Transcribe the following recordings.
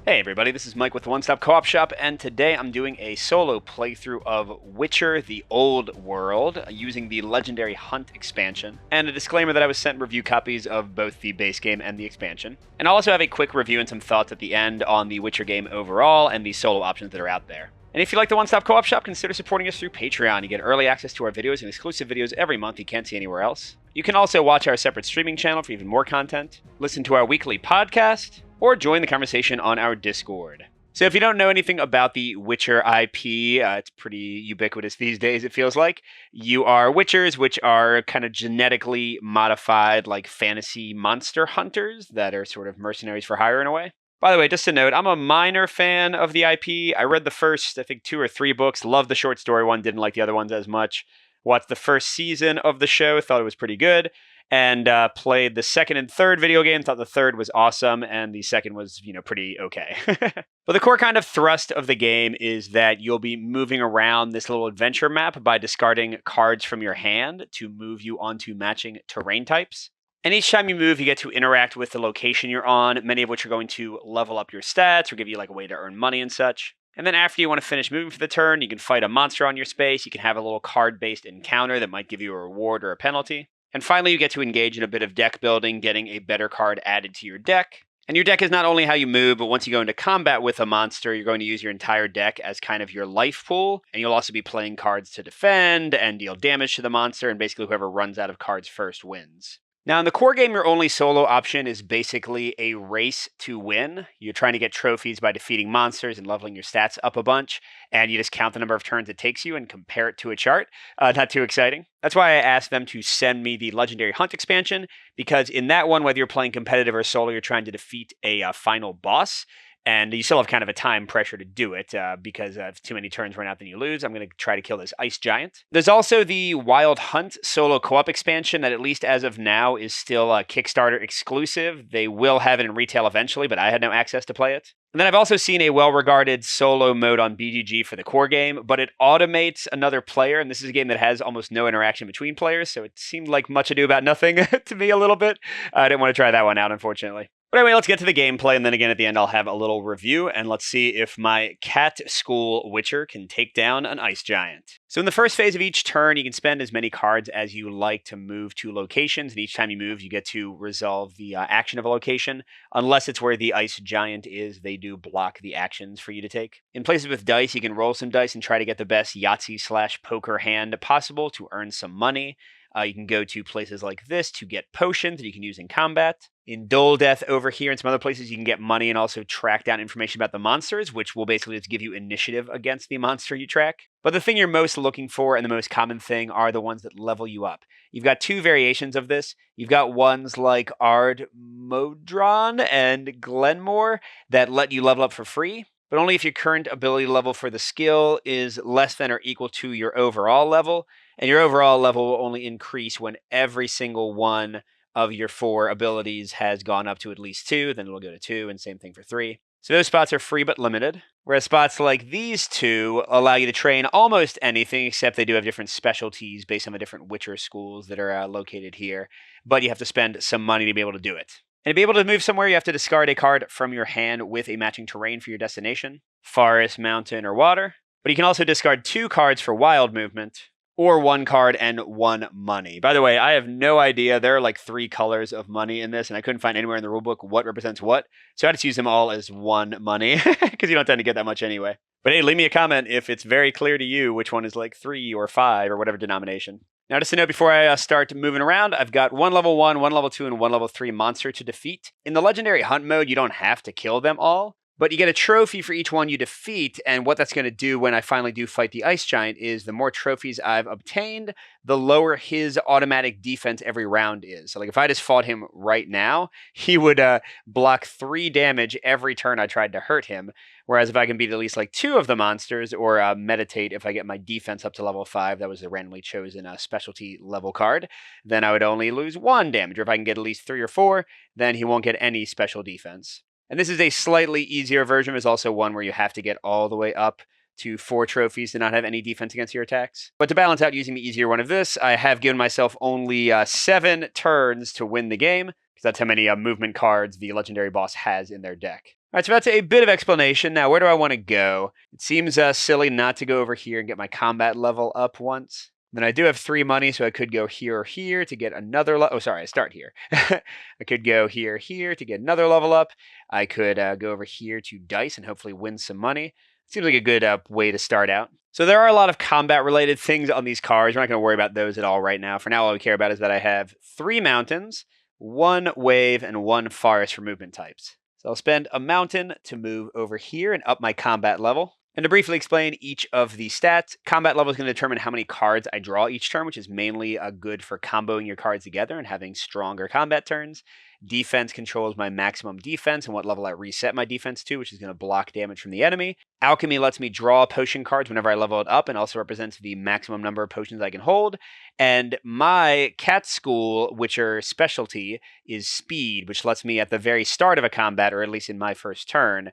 Hey everybody, this is Mike with the One Stop Co-op Shop, and today I'm doing a solo playthrough of Witcher: The Old World using the Legendary Hunt expansion, and a disclaimer that I was sent review copies of both the base game and the expansion. And I'll also have a quick review and some thoughts at the end on the Witcher game overall and the solo options that are out there. And if you like the One Stop Co-op Shop, consider supporting us through Patreon. You get early access to our videos and exclusive videos every month you can't see anywhere else. You can also watch our separate streaming channel for even more content, listen to our weekly podcast, or join the conversation on our Discord. So if you don't know anything about the Witcher IP, it's pretty ubiquitous these days, it feels like. You are Witchers, which are kind of genetically modified, like fantasy monster hunters that are sort of mercenaries for hire in a way. By the way, just a note, I'm a minor fan of the IP. I read the first, I think, 2 or 3 books, loved the short story one, didn't like the other ones as much. Watched the first season of the show, thought it was pretty good. And played the second and third video game, thought the third was awesome, and the second was, pretty okay. But the core kind of thrust of the game is that you'll be moving around this little adventure map by discarding cards from your hand to move you onto matching terrain types. And each time you move, you get to interact with the location you're on, many of which are going to level up your stats or give you like a way to earn money and such. And then after you want to finish moving for the turn, you can fight a monster on your space, you can have a little card-based encounter that might give you a reward or a penalty. And finally, you get to engage in a bit of deck building, getting a better card added to your deck. And your deck is not only how you move, but once you go into combat with a monster, you're going to use your entire deck as kind of your life pool. And you'll also be playing cards to defend and deal damage to the monster, and basically whoever runs out of cards first wins. Now, in the core game, your only solo option is basically a race to win. You're trying to get trophies by defeating monsters and leveling your stats up a bunch, and you just count the number of turns it takes you and compare it to a chart. Not too exciting. That's why I asked them to send me the Legendary Hunt expansion, because in that one, whether you're playing competitive or solo, you're trying to defeat a final boss. And you still have kind of a time pressure to do it because if too many turns run out, then you lose. I'm going to try to kill this ice giant. There's also the Wild Hunt solo co-op expansion that at least as of now is still Kickstarter exclusive. They will have it in retail eventually, but I had no access to play it. And then I've also seen a well-regarded solo mode on BGG for the core game, but it automates another player, and this is a game that has almost no interaction between players, so it seemed like much ado about nothing to me a little bit. I didn't want to try that one out, unfortunately. But anyway, let's get to the gameplay, and then again at the end I'll have a little review, and let's see if my cat school Witcher can take down an ice giant. So in the first phase of each turn, you can spend as many cards as you like to move to locations, and each time you move, you get to resolve the action of a location. Unless it's where the ice giant is, they do block the actions for you to take. In places with dice, you can roll some dice and try to get the best Yahtzee/poker hand possible to earn some money. You can go to places like this to get potions that you can use in combat. In Dole Death over here and some other places, you can get money and also track down information about the monsters, which will basically just give you initiative against the monster you track. But the thing you're most looking for and the most common thing are the ones that level you up. You've got 2 variations of this. You've got ones like Ard Modron and Glenmore that let you level up for free, but only if your current ability level for the skill is less than or equal to your overall level. And your overall level will only increase when every single one of your 4 abilities has gone up to at least 2, then it'll go to 2, and same thing for 3. So those spots are free but limited, whereas spots like these 2 allow you to train almost anything, except they do have different specialties based on the different Witcher schools that are located here, but you have to spend some money to be able to do it. And to be able to move somewhere, you have to discard a card from your hand with a matching terrain for your destination, forest, mountain, or water. But you can also discard 2 cards for wild movement, or 1 card and 1 money. By the way, I have no idea. There are like 3 colors of money in this, and I couldn't find anywhere in the rulebook what represents what. So I just use them all as 1 money, because you don't tend to get that much anyway. But hey, leave me a comment if it's very clear to you which one is like 3 or 5 or whatever denomination. Now, just to note before I start moving around, I've got 1 level 1, 1 level 2, and 1 level 3 monster to defeat. In the Legendary Hunt mode, you don't have to kill them all, but you get a trophy for each one you defeat, and what that's going to do when I finally do fight the ice giant is the more trophies I've obtained, the lower his automatic defense every round is. So like if I just fought him right now, he would block 3 damage every turn I tried to hurt him, whereas if I can beat at least like 2 of the monsters, or meditate if I get my defense up to level 5, that was a randomly chosen specialty level card, then I would only lose 1 damage, or if I can get at least 3 or 4, then he won't get any special defense. And this is a slightly easier version. There's also one where you have to get all the way up to 4 trophies to not have any defense against your attacks. But to balance out using the easier one of this, I have given myself only 7 turns to win the game, because that's how many movement cards the legendary boss has in their deck. All right, so that's a bit of explanation. Now, where do I want to go? It seems silly not to go over here and get my combat level up once. Then I do have 3 money, so I could go here or here to get another level. Oh, sorry, I start here. I could go here to get another level up. I could go over here to dice and hopefully win some money. Seems like a good way to start out. So there are a lot of combat-related things on these cards. We're not going to worry about those at all right now. For now, all we care about is that I have 3 mountains, 1 wave, and 1 forest for movement types. So I'll spend a mountain to move over here and up my combat level. And to briefly explain each of the stats, combat level is going to determine how many cards I draw each turn, which is mainly good for comboing your cards together and having stronger combat turns. Defense controls my maximum defense and what level I reset my defense to, which is going to block damage from the enemy. Alchemy lets me draw potion cards whenever I level it up and also represents the maximum number of potions I can hold. And my cat school Witcher specialty is speed, which lets me at the very start of a combat, or at least in my first turn,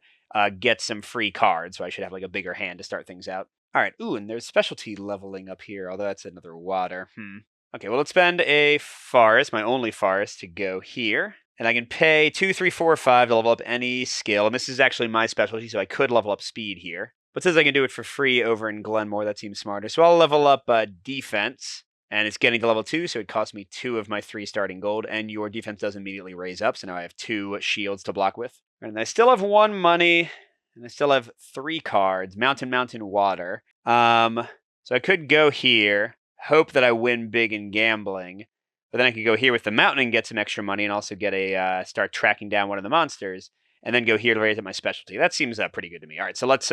get some free cards, so I should have like a bigger hand to start things out. All right, ooh, and there's specialty leveling up here, although that's another water. Okay, well, let's spend a forest, my only forest, to go here. And I can pay 2, 3, 4, 5 to level up any skill. And this is actually my specialty, so I could level up speed here. But since I can do it for free over in Glenmore, that seems smarter. So I'll level up defense. And it's getting to level 2, so it costs me 2 of my 3 starting gold. And your defense does immediately raise up, so now I have 2 shields to block with. And I still have 1 money, and I still have 3 cards. Mountain, water. So I could go here, hope that I win big in gambling. But then I could go here with the mountain and get some extra money and also get start tracking down one of the monsters. And then go here to raise up my specialty. That seems pretty good to me. All right, so let's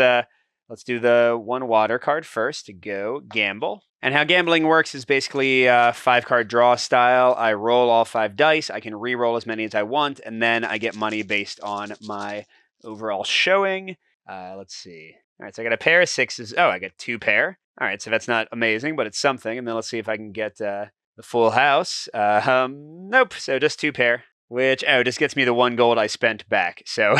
do the 1 water card first to go gamble. And how gambling works is basically 5-card draw style. I roll all 5 dice. I can re-roll as many as I want, and then I get money based on my overall showing. Let's see. All right, so I got a pair of 6s. Oh, I got 2 pair. All right, so that's not amazing, but it's something. And then let's see if I can get the full house. Nope, so just 2 pair, which, just gets me the 1 gold I spent back. So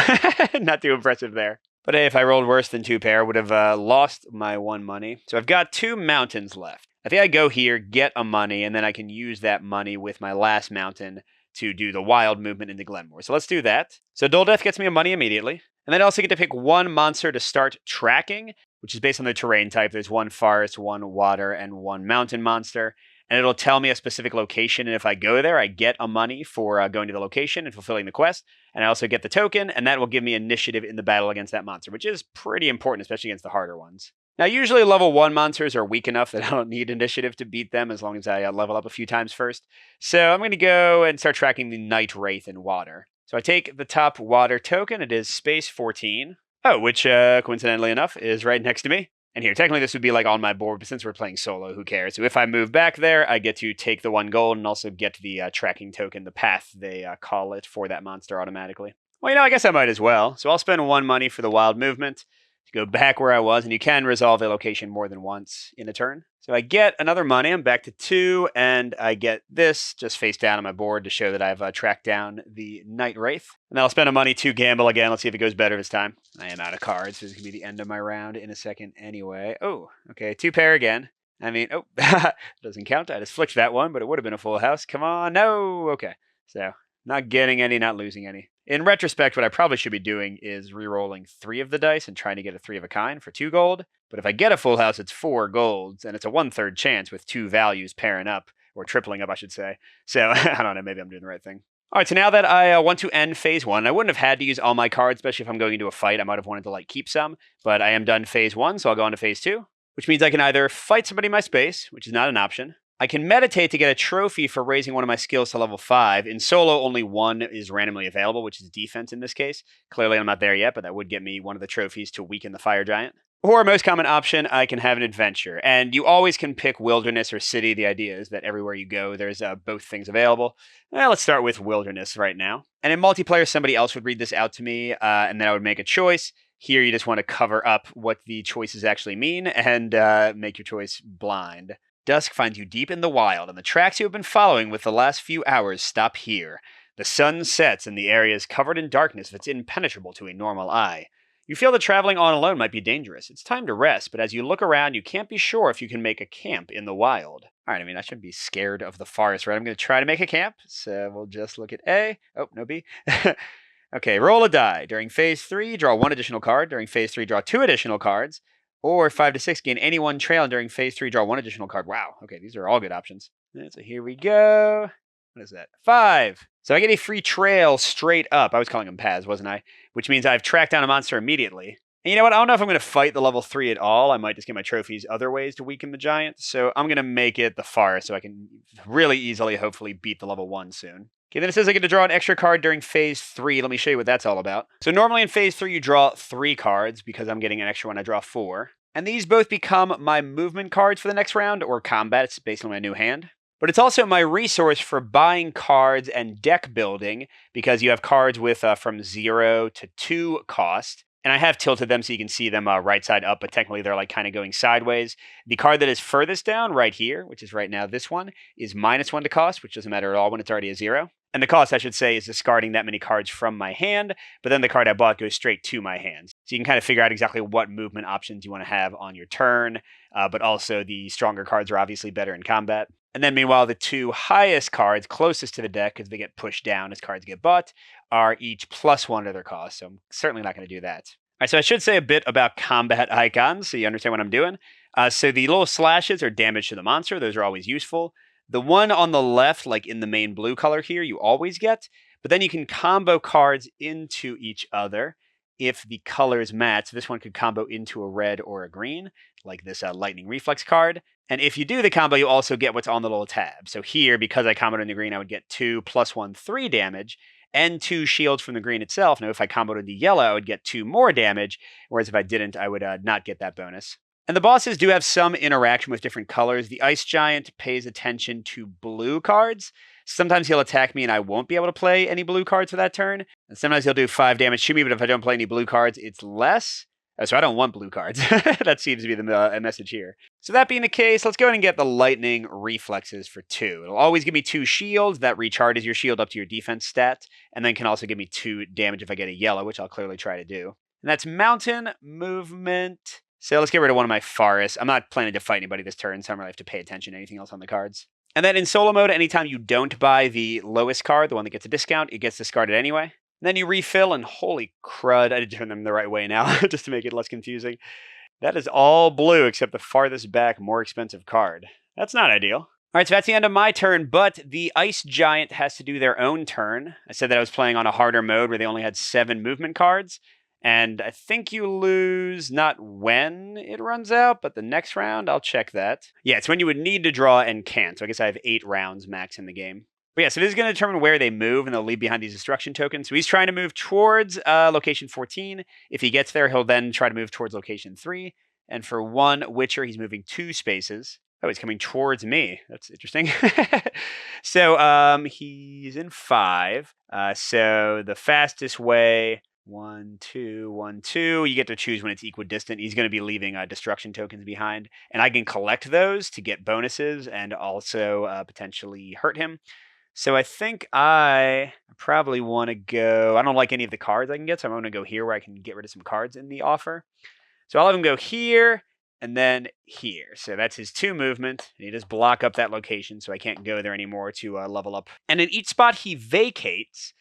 not too impressive there. But hey, if I rolled worse than 2 pair, I would have lost my 1 money. So I've got 2 mountains left. I think I go here, get a money, and then I can use that money with my last mountain to do the wild movement into Glenmore. So let's do that. So Dull Death gets me a money immediately. And then I also get to pick 1 monster to start tracking, which is based on the terrain type. There's 1 forest, 1 water, and 1 mountain monster. And it'll tell me a specific location, and if I go there, I get a money for going to the location and fulfilling the quest, and I also get the token, and that will give me initiative in the battle against that monster, which is pretty important, especially against the harder ones. Now, usually level 1 monsters are weak enough that I don't need initiative to beat them, as long as I level up a few times first. So I'm going to go and start tracking the Nightwraith in water. So I take the top water token, it is space 14, which coincidentally enough is right next to me. And here, technically this would be like on my board, but since we're playing solo, who cares? So if I move back there, I get to take the 1 gold and also get the tracking token, the path they call it for that monster automatically. Well, I guess I might as well. So I'll spend 1 money for the wild movement to go back where I was, and you can resolve a location more than once in a turn. So I get another money, I'm back to 2, and I get this just face down on my board to show that I've tracked down the Nightwraith. And then I'll spend a money to gamble again. Let's see if it goes better this time. I am out of cards, so this is going to be the end of my round in a second anyway. Oh, okay, 2 pair again. I mean, doesn't count. I just flicked that one, but it would have been a full house. Come on, no, okay. So, not getting any, not losing any. In retrospect, what I probably should be doing is re-rolling 3 of the dice and trying to get a 3 of a kind for 2 gold. But if I get a full house, it's 4 golds, and it's a 1/3 chance with 2 values pairing up, or tripling up, I should say. So, I don't know, maybe I'm doing the right thing. All right, so now that I want to end phase 1, I wouldn't have had to use all my cards, especially if I'm going into a fight. I might have wanted to keep some, but I am done phase 1, so I'll go on to phase 2, which means I can either fight somebody in my space, which is not an option. I can meditate to get a trophy for raising one of my skills to level 5. In solo, only 1 is randomly available, which is defense in this case. Clearly, I'm not there yet, but that would get me one of the trophies to weaken the fire giant. Or, most common option, I can have an adventure. And you always can pick wilderness or city. The idea is that everywhere you go, there's both things available. Let's start with wilderness right now. And in multiplayer, somebody else would read this out to me, and then I would make a choice. Here, you just want to cover up what the choices actually mean and make your choice blind. Dusk finds you deep in the wild, and the tracks you have been following with the last few hours stop here. The sun sets, and the area is covered in darkness that's impenetrable to a normal eye. You feel that traveling on alone might be dangerous. It's time to rest, but as you look around, you can't be sure if you can make a camp in the wild. All right, I mean, I shouldn't be scared of the forest, right? I'm going to try to make a camp, so we'll just look at A. Oh, no B. Okay, roll a die. During phase 3, draw 1 additional card. During phase 3, draw 2 additional cards. Or 5 to 6, gain any one trail. During phase 3, draw 1 additional card. Wow. Okay, these are all good options. So here we go. What is that? 5. So I get a free trail straight up. I was calling them paths, wasn't I? Which means I've tracked down a monster immediately. And you know what? I don't know if I'm going to fight the level 3 at all. I might just get my trophies other ways to weaken the giant. So I'm going to make it the forest so I can really easily, hopefully, beat the level 1 soon. Okay, then it says I get to draw an extra card during phase 3. Let me show you what that's all about. So normally in phase 3, you draw 3 cards. Because I'm getting an extra one, I draw 4. And these both become my movement cards for the next round, or combat. It's basically my new hand. But it's also my resource for buying cards and deck building, because you have cards with from 0 to 2 cost. And I have tilted them so you can see them right side up, but technically they're like kind of going sideways. The card that is furthest down right here, which is right now this one, is -1 to cost, which doesn't matter at all when it's already a 0. And the cost, I should say, is discarding that many cards from my hand, but then the card I bought goes straight to my hand. So you can kind of figure out exactly what movement options you want to have on your turn, but also the stronger cards are obviously better in combat. And then meanwhile, the 2 highest cards closest to the deck, because they get pushed down as cards get bought, are each +1 to their cost, so I'm certainly not going to do that. All right, so I should say a bit about combat icons so you understand what I'm doing. So the little slashes are damage to the monster. Those are always useful. The one on the left, like in the main blue color here, you always get. But then you can combo cards into each other if the colors match. So this one could combo into a red or a green, like this lightning reflex card. And if you do the combo, you also get what's on the little tab. So here, because I comboed in the green, I would get 2 +1, 3 damage and 2 shields from the green itself. Now, if I comboed in the yellow, I would get 2 more damage, whereas if I didn't, I would not get that bonus. And the bosses do have some interaction with different colors. The Ice Giant pays attention to blue cards. Sometimes he'll attack me and I won't be able to play any blue cards for that turn. And sometimes he'll do 5 damage to me, but if I don't play any blue cards, it's less. So I don't want blue cards. That seems to be the message here. So that being the case, let's go ahead and get the lightning reflexes for 2. It'll always give me 2 shields. That recharges your shield up to your defense stat. And then can also give me 2 damage if I get a yellow, which I'll clearly try to do. And that's mountain movement. So let's get rid of one of my forests. I'm not planning to fight anybody this turn, so I don't really have to pay attention to anything else on the cards. And then in solo mode, anytime you don't buy the lowest card, the one that gets a discount, it gets discarded anyway. And then you refill, and holy crud, I did turn them the right way now, just to make it less confusing. That is all blue, except the farthest back, more expensive card. That's not ideal. All right, so that's the end of my turn, but the Ice Giant has to do their own turn. I said that I was playing on a harder mode where they only had 7 movement cards. And I think you lose not when it runs out, but the next round. I'll check that. Yeah, it's when you would need to draw and can't. So I guess I have 8 rounds max in the game. But yeah, so this is going to determine where they move, and they'll leave behind these destruction tokens. So he's trying to move towards location 14. If he gets there, he'll then try to move towards location 3. And for 1 Witcher, he's moving 2 spaces. Oh, he's coming towards me. That's interesting. So he's in 5. So the fastest way... 1, 2, 1, 2. You get to choose when it's equidistant. He's going to be leaving destruction tokens behind, and I can collect those to get bonuses and also potentially hurt him. So I think I probably want to go... I don't like any of the cards I can get, so I'm going to go here where I can get rid of some cards in the offer. So I'll have him go here and then here. So that's his 2 movement, and he just block up that location so I can't go there anymore to level up. And in each spot he vacates...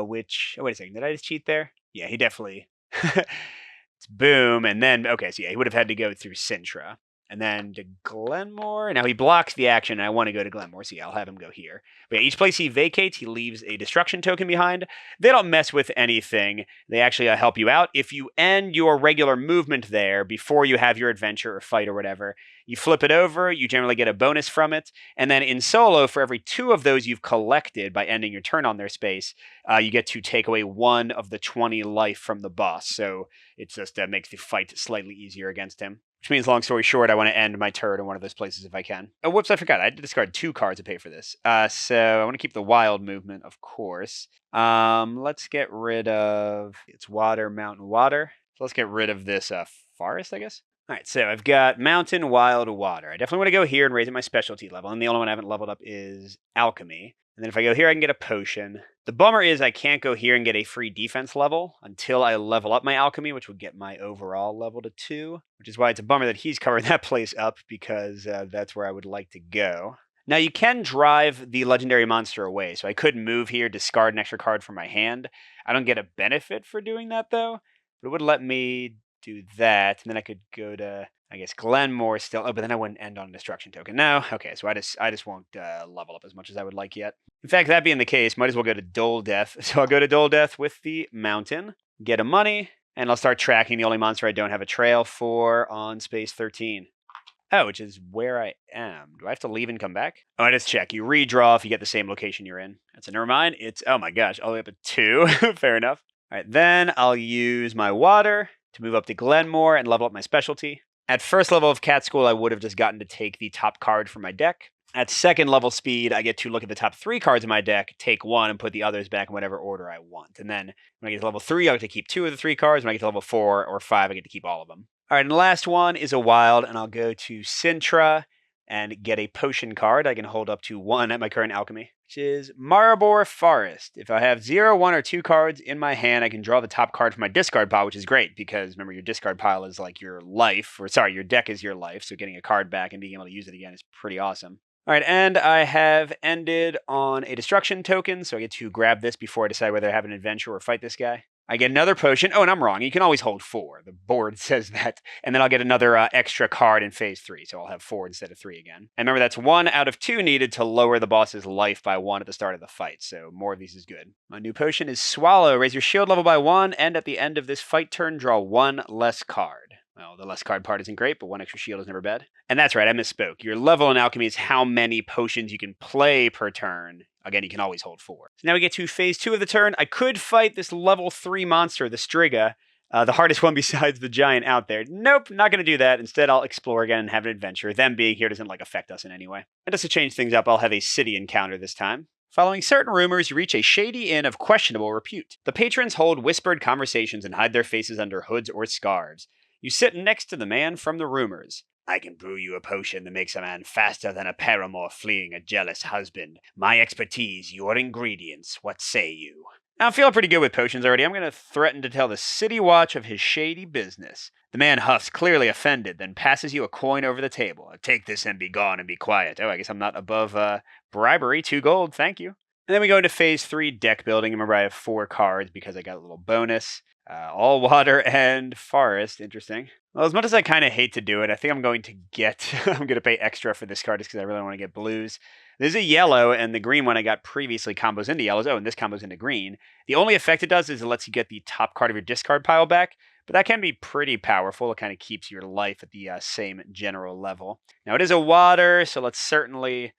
which, oh, wait a second, did I just cheat there? Yeah, he definitely, it's boom, and then, okay, so yeah, he would have had to go through Sintra, and then to Glenmore. Now he blocks the action, and I want to go to Glenmore, so yeah, I'll have him go here. But yeah, each place he vacates, he leaves a destruction token behind. They don't mess with anything. They actually help you out. If you end your regular movement there before you have your adventure or fight or whatever, you flip it over, you generally get a bonus from it, and then in solo, for every 2 of those you've collected by ending your turn on their space, you get to take away 1 of the 20 life from the boss. So it just makes the fight slightly easier against him. Which means, long story short, I want to end my turn in one of those places if I can. Oh, whoops, I forgot. I had to discard 2 cards to pay for this. So I want to keep the wild movement, of course. Let's get rid of... It's water, mountain, water. So let's get rid of this forest, I guess. All right, so I've got mountain, wild, water. I definitely want to go here and raise my specialty level. And the only one I haven't leveled up is alchemy. And then if I go here, I can get a potion. The bummer is I can't go here and get a free defense level until I level up my alchemy, which would get my overall level to 2, which is why it's a bummer that he's covering that place up, because that's where I would like to go. Now, you can drive the legendary monster away, so I could move here, discard an extra card from my hand. I don't get a benefit for doing that, though. But it would let me do that. And then I could go to, I guess, Glenmore still. Oh, but then I wouldn't end on a destruction token. No. Okay, so I just won't level up as much as I would like yet. In fact, that being the case, might as well go to Dole Death. So I'll go to Dole Death with the Mountain, get a money, and I'll start tracking the only monster I don't have a trail for on space 13. Oh, which is where I am. Do I have to leave and come back? Oh, I just check. You redraw if you get the same location you're in. That's a never mind. It's, oh my gosh, all the way up at 2. Fair enough. All right, then I'll use my water to move up to Glenmore and level up my specialty. At first level of Cat School, I would have just gotten to take the top card from my deck. At second level speed, I get to look at the top 3 cards in my deck, take one, and put the others back in whatever order I want. And then when I get to level 3, I get to keep 2 of the 3 cards. When I get to level 4 or 5, I get to keep all of them. All right, and the last one is a wild, and I'll go to Sintra and get a potion card. I can hold up to 1 at my current alchemy, which is Maribor Forest. If I have 0, 1, or 2 cards in my hand, I can draw the top card from my discard pile, which is great because remember, your discard pile is like your life, or sorry, your deck is your life. So getting a card back and being able to use it again is pretty awesome. All right, and I have ended on a destruction token, so I get to grab this before I decide whether I have an adventure or fight this guy. I get another potion. Oh, and I'm wrong. You can always hold 4. The board says that. And then I'll get another extra card in phase 3, so I'll have 4 instead of 3 again. And remember, that's 1 out of 2 needed to lower the boss's life by 1 at the start of the fight, so more of these is good. My new potion is Swallow. Raise your shield level by 1, and at the end of this fight turn, draw 1 less card. Well, the less card part isn't great, but 1 extra shield is never bad. And that's right, I misspoke. Your level in alchemy is how many potions you can play per turn. Again, you can always hold 4. So now we get to phase 2 of the turn. I could fight this level 3 monster, the Striga, the hardest one besides the giant out there. Nope, not going to do that. Instead, I'll explore again and have an adventure. Them being here doesn't affect us in any way. And just to change things up, I'll have a city encounter this time. Following certain rumors, you reach a shady inn of questionable repute. The patrons hold whispered conversations and hide their faces under hoods or scarves. You sit next to the man from the rumors. I can brew you a potion that makes a man faster than a paramour fleeing a jealous husband. My expertise, your ingredients. What say you? Now, I'm feeling pretty good with potions already. I'm going to threaten to tell the city watch of his shady business. The man huffs, clearly offended, then passes you a coin over the table. Take this and be gone and be quiet. Oh, I guess I'm not above bribery. 2 gold, thank you. And then we go into phase 3 deck building. Remember, I have 4 cards because I got a little bonus. All water and forest. Interesting. Well, as much as I kind of hate to do it, I think I'm going to I'm going to pay extra for this card just because I really want to get blues. There's a yellow, and the green one I got previously combos into yellows. Oh, and this combos into green. The only effect it does is it lets you get the top card of your discard pile back, but that can be pretty powerful. It kind of keeps your life at the same general level. Now, it is a water, so let's certainly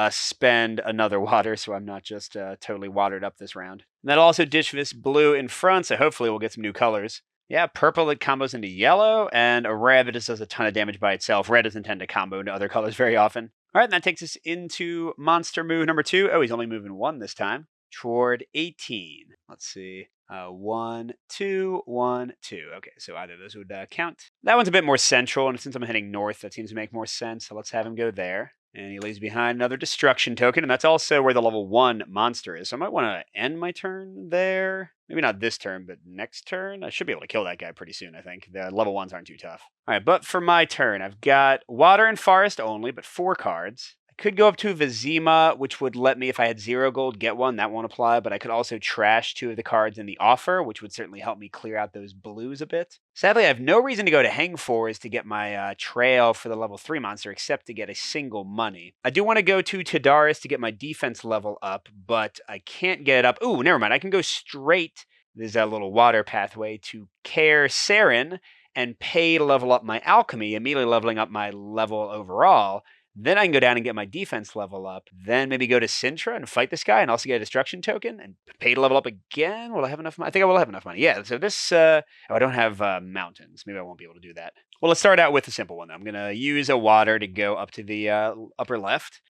spend another water so I'm not just totally watered up this round. And that'll also ditch this blue in front, so hopefully we'll get some new colors. Yeah, purple it combos into yellow, and a red that just does a ton of damage by itself. Red doesn't tend to combo into other colors very often. All right, and that takes us into monster move number 2. Oh, he's only moving 1 this time. Toward 18. Let's see. 1, 2, 1, 2. Okay, so either of those would count. That one's a bit more central, and since I'm heading north, that seems to make more sense, so let's have him go there. And he leaves behind another destruction token, and that's also where the level 1 monster is. So I might want to end my turn there. Maybe not this turn, but next turn. I should be able to kill that guy pretty soon, I think. The level 1s aren't too tough. All right, but for my turn, I've got water and forest only, but 4 cards. I could go up to Vizima, which would let me, if I had 0 gold, get one. That won't apply, but I could also trash 2 of the cards in the offer, which would certainly help me clear out those blues a bit. Sadly, I have no reason to go to Hang Forest to get my trail for the level 3 monster, except to get a single money. I do want to go to Tadaris to get my defense level up, but I can't get it up. Ooh, never mind. I can go straight, there's that little water pathway, to Kaer Seren and pay to level up my alchemy, immediately leveling up my level overall. Then I can go down and get my defense level up. Then maybe go to Sintra and fight this guy and also get a destruction token and pay to level up again. Will I have enough money? I think I will have enough money. Yeah, so this... oh, I don't have mountains. Maybe I won't be able to do that. Well, let's start out with a simple one, though. I'm going to use a water to go up to the upper left.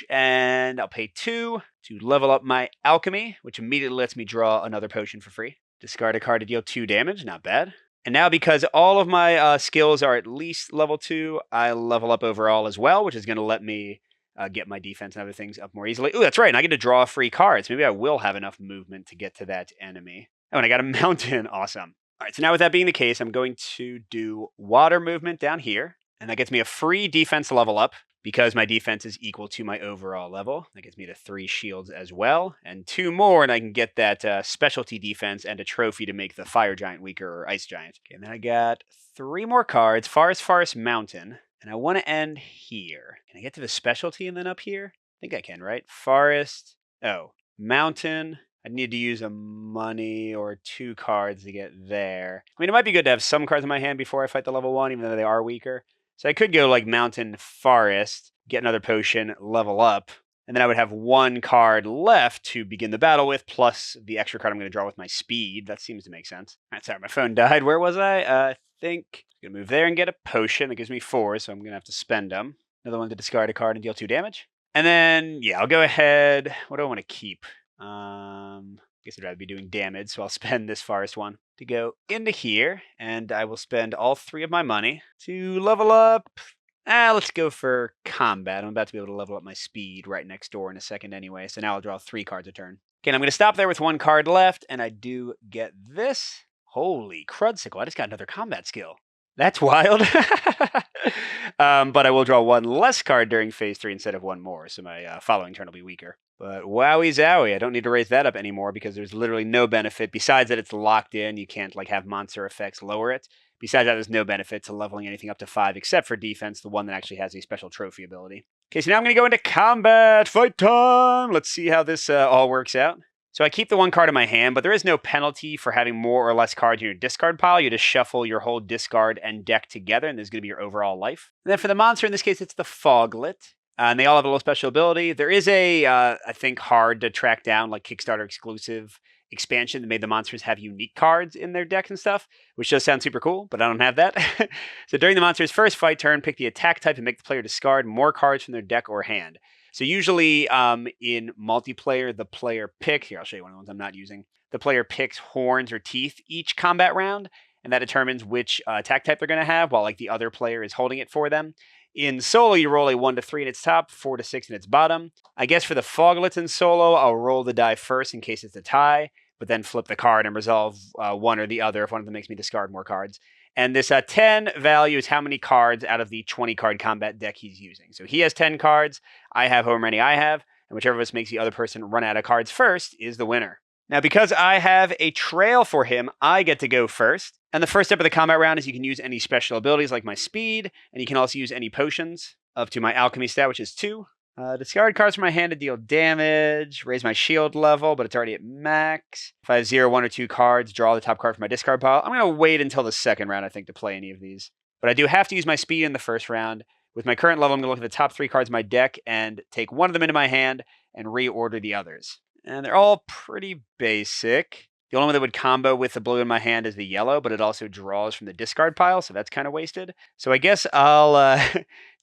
And I'll pay 2 to level up my alchemy, which immediately lets me draw another potion for free. Discard a card to deal 2 damage. Not bad. And now, because all of my skills are at least level 2, I level up overall as well, which is going to let me get my defense and other things up more easily. Ooh, that's right. And I get to draw free cards. Maybe I will have enough movement to get to that enemy. Oh, and I got a mountain. Awesome. All right, so now with that being the case, I'm going to do water movement down here. And that gets me a free defense level up. because my defense is equal to my overall level. That gets me to 3 shields as well, and 2 more, and I can get that specialty defense and a trophy to make the fire giant weaker, or ice giant. Okay, and then I got 3 more cards. Forest Mountain, and I want to end here. Can I get to the specialty and then up here? I think I can, right? Forest. Oh, Mountain. I'd need to use a money or 2 cards to get there. I mean, it might be good to have some cards in my hand before I fight the level 1, even though they are weaker. So I could go like Mountain Forest, get another potion, level up, and then I would have 1 card left to begin the battle with, plus the extra card I'm going to draw with my speed. That seems to make sense. All right, sorry, my phone died. Where was I? I think I'm going to move there and get a potion. That gives me 4, so I'm going to have to spend them. Another one to discard a card and deal 2 damage. And then, yeah, I'll go ahead. What do I want to keep? I guess I'd rather be doing damage, so I'll spend this forest one to go into here, and I will spend all 3 of my money to level up. Let's go for combat. I'm about to be able to level up my speed right next door in a second anyway, so now I'll draw 3 cards a turn. Okay, and I'm going to stop there with 1 card left, and I do get this. Holy crudsicle, I just got another combat skill. That's wild. But I will draw 1 less card during phase 3 instead of 1 more, so my following turn will be weaker. But wowie zowie, I don't need to raise that up anymore because there's literally no benefit. Besides that it's locked in, you can't like have monster effects lower it. Besides that, there's no benefit to leveling anything up to 5 except for defense, the one that actually has a special trophy ability. Okay, so now I'm going to go into combat. Fight time! Let's see how this all works out. So I keep the 1 card in my hand, but there is no penalty for having more or less cards in your discard pile. You just shuffle your whole discard and deck together, and this is going to be your overall life. And then for the monster, in this case, it's the Foglet. And they all have a little special ability. There is a, I think, hard to track down, like Kickstarter exclusive expansion that made the monsters have unique cards in their decks and stuff, which does sound super cool, but I don't have that. So during the monster's first fight turn, pick the attack type and make the player discard more cards from their deck or hand. So usually in multiplayer, the player here, I'll show you one of the ones I'm not using. The player picks horns or teeth each combat round, and that determines which attack type they're going to have, while like the other player is holding it for them. In solo, you roll a 1 to 3 in its top, 4 to 6 in its bottom. I guess for the Foglets in solo, I'll roll the die first in case it's a tie, but then flip the card and resolve one or the other if one of them makes me discard more cards. And this 10 value is how many cards out of the 20-card combat deck he's using. So he has 10 cards, I have however many I have, and whichever of us makes the other person run out of cards first is the winner. Now, because I have a trail for him, I get to go first. And the first step of the combat round is you can use any special abilities like my speed, and you can also use any potions up to my alchemy stat, which is 2. Discard cards from my hand to deal damage, raise my shield level, but it's already at max. If I have 0, 1, or 2 cards, draw the top card from my discard pile. I'm going to wait until the second round, I think, to play any of these. But I do have to use my speed in the first round. With my current level, I'm going to look at the top 3 cards of my deck and take one of them into my hand and reorder the others. And they're all pretty basic. The only one that would combo with the blue in my hand is the yellow, but it also draws from the discard pile, so that's kind of wasted. So I guess I'll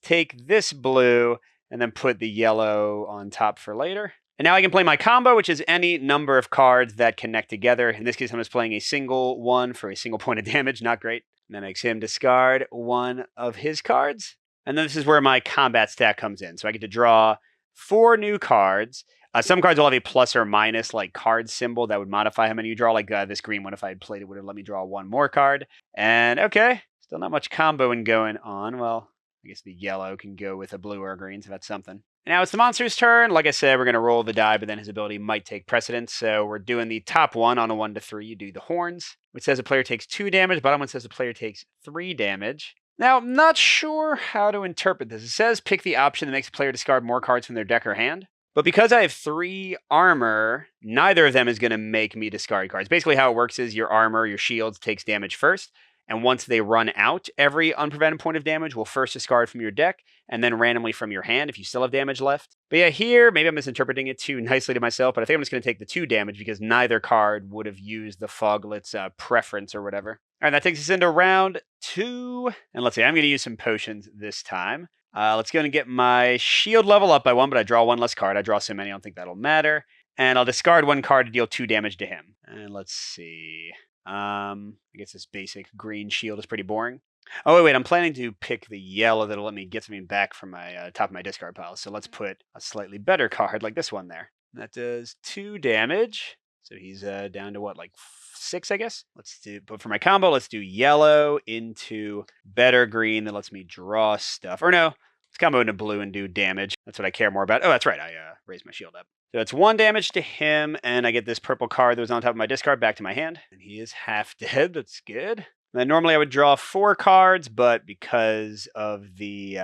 take this blue and then put the yellow on top for later. And now I can play my combo, which is any number of cards that connect together. In this case, I'm just playing a single one for a single point of damage. Not great. And that makes him discard one of his cards. And then this is where my combat stat comes in. So I get to draw 4 new cards. Some cards will have a plus or minus like card symbol that would modify how many you draw. Like this green one, if I had played it, would have let me draw 1 more card. And okay, still not much comboing going on. Well, I guess the yellow can go with a blue or a green, so that's something. Now it's the monster's turn. Like I said, we're going to roll the die, but then his ability might take precedence. So we're doing the top one on a 1 to 3. You do the horns, which says the player takes 2 damage. Bottom one says the player takes 3 damage. Now, I'm not sure how to interpret this. It says pick the option that makes the player discard more cards from their deck or hand. But because I have 3 armor, neither of them is going to make me discard cards. Basically how it works is your armor, your shields takes damage first. And once they run out, every unprevented point of damage will first discard from your deck and then randomly from your hand if you still have damage left. But yeah, here, maybe I'm misinterpreting it too nicely to myself, but I think I'm just going to take the 2 damage because neither card would have used the Foglet's preference or whatever. All right, that takes us into round 2. And let's see, I'm going to use some potions this time. Let's go and get my shield level up by 1, but I draw 1 less card. I draw so many, I don't think that'll matter. And I'll discard 1 card to deal 2 damage to him. And let's see. I guess this basic green shield is pretty boring. Oh, wait, I'm planning to pick the yellow that'll let me get something back from my top of my discard pile. So let's put a slightly better card like this one there. That does 2 damage. So he's down to what, like 6, I guess? But for my combo, let's do yellow into better green that lets me draw stuff. Or no, Let's combo into blue and do damage. That's what I care more about. Oh, that's right. I raised my shield up. So it's 1 damage to him, and I get this purple card that was on top of my discard back to my hand. And he is half dead. That's good. And then normally I would draw 4 cards, but because of the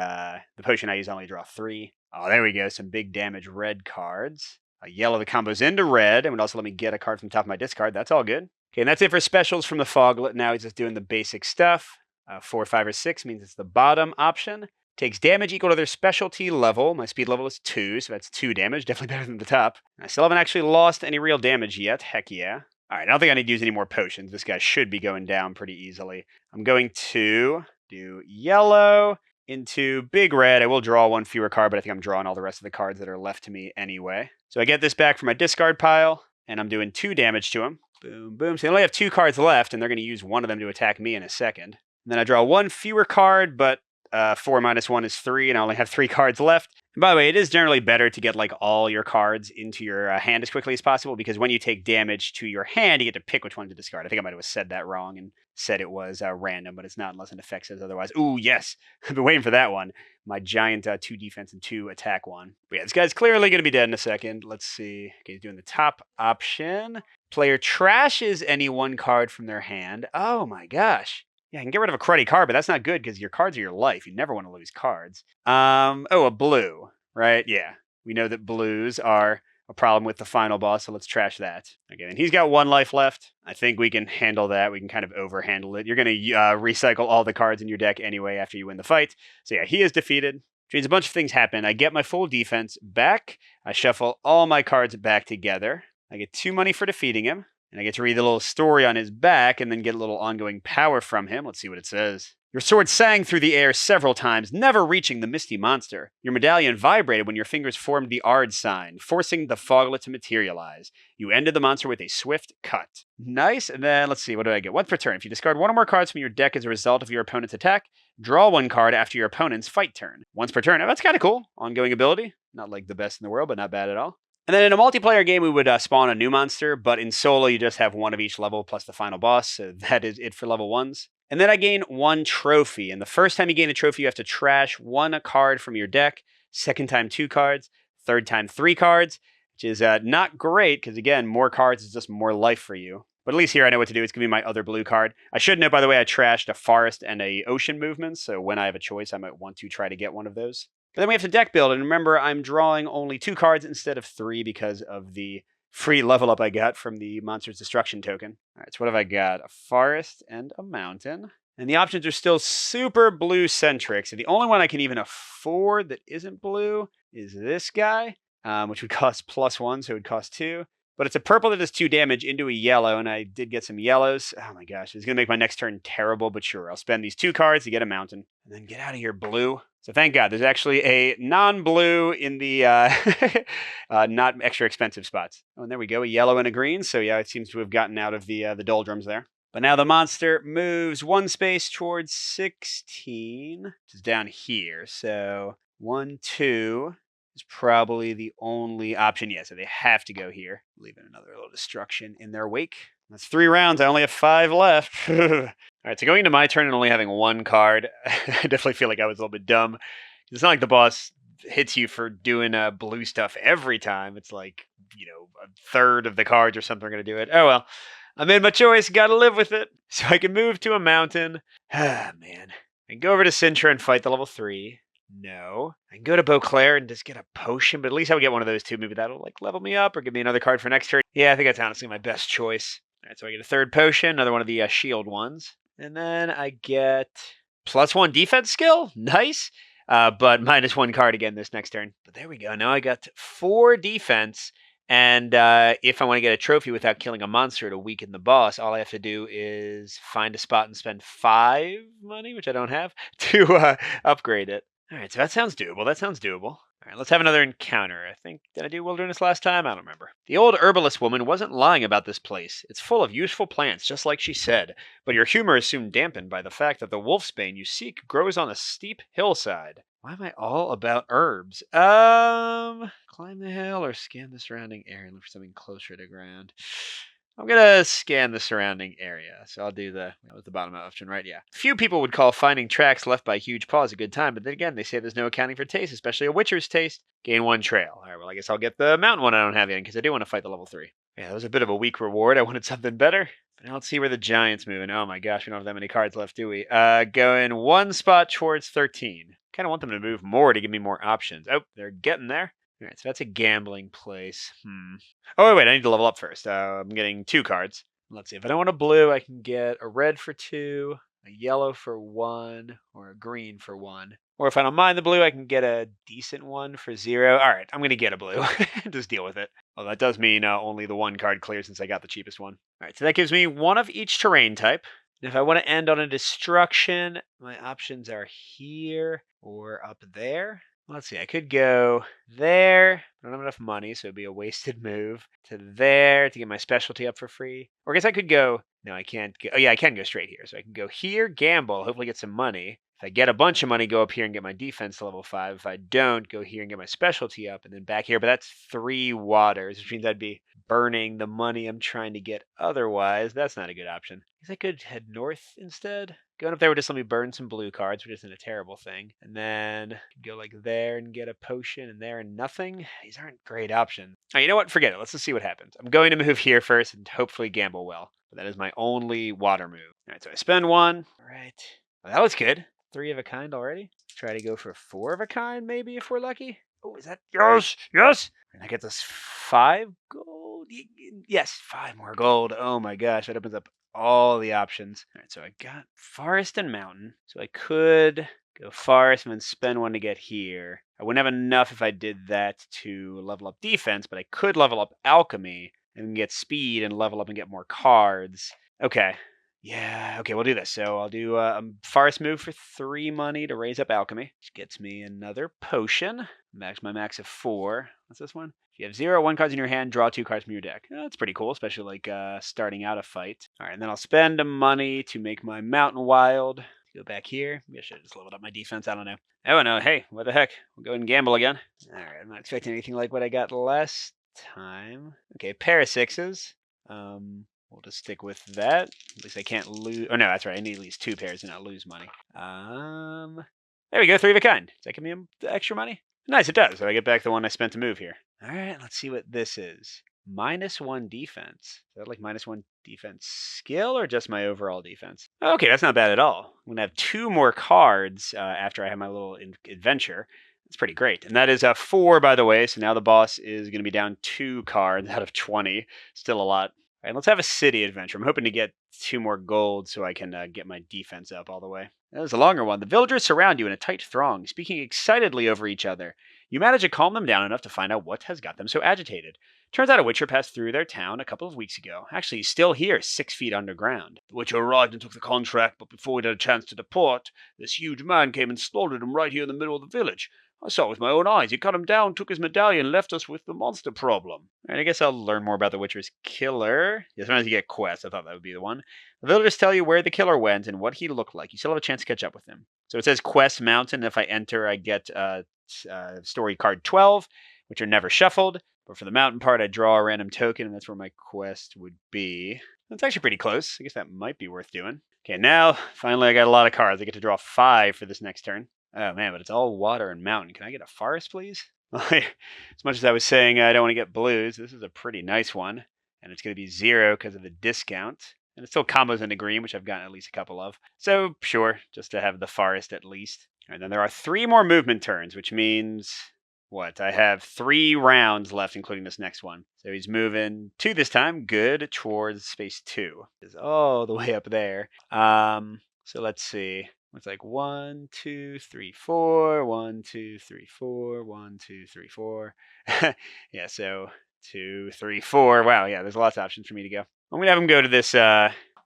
potion I use, I only draw 3. Oh, there we go. Some big damage red cards. A yellow that combos into red, and would also let me get a card from the top of my discard. That's all good. Okay, and that's it for specials from the Foglet. Now he's just doing the basic stuff. 4, 5, or 6 means it's the bottom option. Takes damage equal to their specialty level. My speed level is 2, so that's 2 damage. Definitely better than the top. I still haven't actually lost any real damage yet. Heck yeah. All right, I don't think I need to use any more potions. This guy should be going down pretty easily. I'm going to do yellow into big red. I will draw 1 fewer card, but I think I'm drawing all the rest of the cards that are left to me anyway. So I get this back from my discard pile, and I'm doing 2 damage to him. Boom, boom. So they only have 2 cards left, and they're going to use 1 of them to attack me in a second. And then I draw 1 fewer card, but 4 minus 1 is 3, and I only have 3 cards left. And by the way, it is generally better to get like all your cards into your hand as quickly as possible, because when you take damage to your hand, you get to pick which one to discard. I think I might have said that wrong and said it was random, but it's not unless an effect says otherwise. Ooh, yes. I've been waiting for that one. My giant 2 defense and 2 attack one. But yeah, this guy's clearly going to be dead in a second. Let's see. Okay, he's doing the top option. Player trashes any 1 card from their hand. Oh my gosh. Yeah, I can get rid of a cruddy card, but that's not good because your cards are your life. You never want to lose cards. Oh, a blue, right? Yeah. We know that blues are a problem with the final boss, so let's trash that. Okay, and he's got 1 life left. I think we can handle that. We can kind of overhandle it. You're going to recycle all the cards in your deck anyway after you win the fight. So yeah, he is defeated. Which means a bunch of things happen. I get my full defense back. I shuffle all my cards back together. I get 2 money for defeating him. And I get to read the little story on his back and then get a little ongoing power from him. Let's see what it says. Your sword sang through the air several times, never reaching the misty monster. Your medallion vibrated when your fingers formed the Ard sign, forcing the Foglet to materialize. You ended the monster with a swift cut. Nice. And then let's see, what do I get? Once per turn. If you discard 1 or more cards from your deck as a result of your opponent's attack, draw 1 card after your opponent's fight turn. Once per turn. Oh, that's kind of cool. Ongoing ability. Not like the best in the world, but not bad at all. And then in a multiplayer game, we would spawn a new monster, but in solo, you just have 1 of each level plus the final boss, so that is it for level 1s. And then I gain 1 trophy, and the first time you gain a trophy, you have to trash 1 card from your deck, second time 2 cards, third time 3 cards, which is not great, because again, more cards is just more life for you. But at least here I know what to do. It's going to be my other blue card. I should note, by the way, I trashed a forest and a ocean movement, so when I have a choice, I might want to try to get one of those. But then we have to deck build, and remember, I'm drawing only 2 cards instead of 3 because of the free level up I got from the Monster's Destruction token. All right, so what have I got? A forest and a mountain. And the options are still super blue-centric, so the only one I can even afford that isn't blue is this guy, which would cost +1, so it would cost 2. But it's a purple that does 2 damage into a yellow, and I did get some yellows. Oh my gosh, it's going to make my next turn terrible, but sure. I'll spend these 2 cards to get a mountain. And then get out of here, blue. So thank God, there's actually a non-blue in the not extra expensive spots. Oh, and there we go, a yellow and a green. So yeah, it seems to have gotten out of the doldrums there. But now the monster moves 1 space towards 16, which is down here. So 1, 2... is probably the only option. Yeah, so they have to go here, leaving another little destruction in their wake. That's 3 rounds. I only have 5 left. All right, so going into my turn and only having 1 card, I definitely feel like I was a little bit dumb. It's not like the boss hits you for doing blue stuff every time. It's like, a third of the cards or something are going to do it. Oh, well. I made my choice. Got to live with it. So I can move to a mountain. Ah, man. I can go over to Sintra and fight the level 3. No. I can go to Beauclair and just get a potion, but at least I would get one of those 2. Maybe that'll level me up or give me another card for next turn. Yeah, I think that's honestly my best choice. All right, so I get a 3rd potion, another one of the shield ones. And then I get +1 defense skill. Nice. But -1 card again this next turn. But there we go. Now I got 4 defense. And if I want to get a trophy without killing a monster to weaken the boss, all I have to do is find a spot and spend 5 money, which I don't have, to upgrade it. All right, so that sounds doable. All right, let's have another encounter. I think, did I do wilderness last time? I don't remember. The old herbalist woman wasn't lying about this place. It's full of useful plants, just like she said. But your humor is soon dampened by the fact that the wolfsbane you seek grows on a steep hillside. Why am I all about herbs? Climb the hill or scan the surrounding area and look for something closer to ground. I'm gonna scan the surrounding area. So I'll do that was the bottom option, right? Yeah. Few people would call finding tracks left by huge paws a good time, but then again, they say there's no accounting for taste, especially a witcher's taste. Gain 1 trail. All right, well, I guess I'll get the mountain one I don't have in because I do want to fight the level 3. Yeah, that was a bit of a weak reward. I wanted something better. But now let's see where the giant's moving. Oh my gosh, we don't have that many cards left, do we? Going 1 spot towards 13. Kind of want them to move more to give me more options. Oh, they're getting there. All right, so that's a gambling place. Oh, wait, I need to level up first. I'm getting 2 cards. Let's see. If I don't want a blue, I can get a red for 2, a yellow for 1, or a green for 1. Or if I don't mind the blue, I can get a decent one for 0. All right, I'm going to get a blue. Just deal with it. Well, that does mean only the 1 card clear since I got the cheapest one. All right, so that gives me 1 of each terrain type. And if I want to end on a destruction, my options are here or up there. Let's see, I could go there. I don't have enough money, so it'd be a wasted move. To there to get my specialty up for free. Or I guess I could go... No, I can't go... Oh, yeah, I can go straight here. So I can go here, gamble, hopefully get some money. If I get a bunch of money, go up here and get my defense to level 5. If I don't, go here and get my specialty up, and then back here. But that's 3 waters, which means I'd be burning the money I'm trying to get otherwise. That's not a good option. I guess I could head north instead. Going up there would just let me burn some blue cards, which isn't a terrible thing. And then go like there and get a potion, and there and nothing. These aren't great options. All right, you know what? Forget it. Let's just see what happens. I'm going to move here first and hopefully gamble well. But that is my only water move. All right, so I spend 1. All right. Well, that was good. 3 of a kind already. Try to go for 4 of a kind, maybe, if we're lucky. Oh, is that... Yes! Yes! And I get this 5 gold. Yes, 5 more gold. Oh my gosh, that opens up all the options. All right, so I got forest and mountain. So I could go forest and then spend 1 to get here. I wouldn't have enough if I did that to level up defense, but I could level up alchemy and get speed and level up and get more cards. Okay. Yeah, okay, we'll do this. So I'll do a forest move for 3 money to raise up alchemy, which gets me another potion. My max of 4. What's this one? If you have 0 1 cards in your hand, draw 2 cards from your deck. That's pretty cool, especially like starting out a fight. All right, and then I'll spend money to make my mountain wild. Go back here. Maybe I should have just leveled up my defense. I don't know. Oh, no. Hey, what the heck? We'll go ahead and gamble again. All right, I'm not expecting anything like what I got last time. Okay, pair of 6s. We'll just stick with that. At least I can't lose. Oh, no, that's right. I need at least 2 pairs to not lose money. There we go. 3 of a kind. Does that give me extra money? Nice, it does. So I get back the 1 I spent to move here. All right, let's see what this is. -1 defense. Is that like -1 defense skill or just my overall defense? Okay, that's not bad at all. I'm going to have 2 more cards after I have my little adventure. That's pretty great. And that is a 4, by the way. So now the boss is going to be down 2 cards out of 20. Still a lot. All right, let's have a city adventure. I'm hoping to get 2 more gold so I can get my defense up all the way. That was a longer one. The villagers surround you in a tight throng, speaking excitedly over each other. You manage to calm them down enough to find out what has got them so agitated. Turns out a witcher passed through their town a couple of weeks ago. Actually, he's still here, 6 feet underground. The witcher arrived and took the contract, but before we'd had a chance to depart, this huge man came and slaughtered him right here in the middle of the village. I saw it with my own eyes. He cut him down, took his medallion, and left us with the monster problem. And I guess I'll learn more about the Witcher's killer. Yeah, sometimes you get quests. I thought that would be the one. The villagers tell you where the killer went and what he looked like. You still have a chance to catch up with him. So it says Quest Mountain. If I enter, I get story card 12, which are never shuffled. But for the mountain part, I draw a random token, and that's where my quest would be. That's actually pretty close. I guess that might be worth doing. Okay, now, finally, I got a lot of cards. I get to draw 5 for this next turn. Oh, man, but it's all water and mountain. Can I get a forest, please? As much as I was saying I don't want to get blues, this is a pretty nice one. And it's going to be 0 because of the discount. And it still combos into green, which I've gotten at least a couple of. So, sure, just to have the forest at least. And then there are 3 more movement turns, which means... What? I have 3 rounds left, including this next one. So he's moving 2 this time. Good. Towards space 2. It's all the way up there. So let's see. It's like 1, 2, 3, 4. 1, 2, 3, 4. 1, 2, 3, 4. Yeah, so 2, 3, 4. Wow, yeah, there's lots of options for me to go. I'm going to have him go to this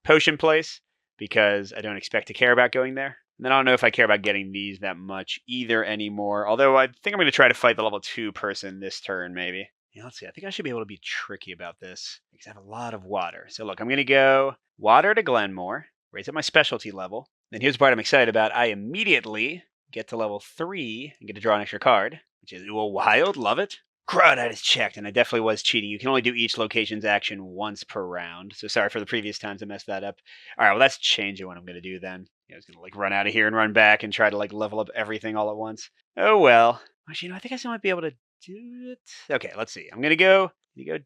potion place because I don't expect to care about going there. And then I don't know if I care about getting these that much either anymore. Although I think I'm going to try to fight the level 2 person this turn, maybe. Yeah, let's see. I think I should be able to be tricky about this because I have a lot of water. So look, I'm going to go water to Glenmore, raise up my specialty level. Then here's the part I'm excited about. I immediately get to level 3 and get to draw an extra card, which is Wild. Love it. Crud, I just checked, and I definitely was cheating. You can only do each location's action once per round. So sorry for the previous times I messed that up. All right, well, let's change it what I'm going to do then. I was going to like run out of here and run back and try to like level up everything all at once. Oh, well. Actually, I think I still might be able to do it. Okay, let's see. I'm going to go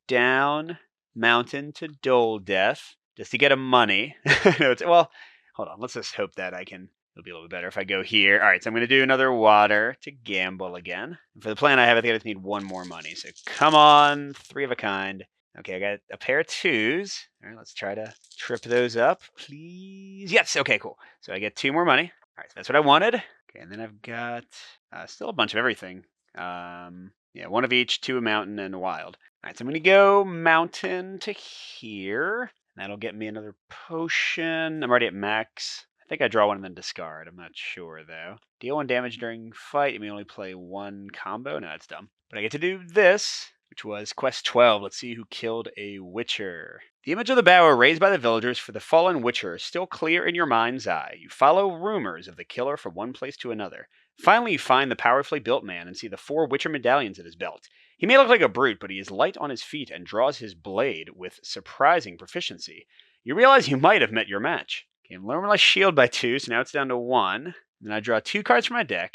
down mountain to Dole Death just to get a money. No, well, hold on. Let's just hope that it'll be a little bit better if I go here. All right, so I'm going to do another water to gamble again. And for the plan I have, I think I just need one more money. So come on, 3 of a kind. Okay, I got a pair of 2s. All right, let's try to trip those up, please. Yes, okay, cool. So I get 2 more money. All right, so that's what I wanted. Okay, and then I've got still a bunch of everything. Yeah, 1 of each, 2 a mountain and a wild. All right, so I'm going to go mountain to here. That'll get me another potion. I'm already at max. I think I draw 1 and then discard. I'm not sure, though. Deal 1 damage during fight. You may only play 1 combo. No, that's dumb. But I get to do this, which was Quest 12. Let's see who killed a Witcher. The image of the bower raised by the villagers for the fallen Witcher is still clear in your mind's eye. You follow rumors of the killer from one place to another. Finally, you find the powerfully built man and see the 4 Witcher medallions at his belt. He may look like a brute, but he is light on his feet and draws his blade with surprising proficiency. You realize you might have met your match. Okay, I'm lowering my shield by 2, so now it's down to 1. Then I draw 2 cards from my deck.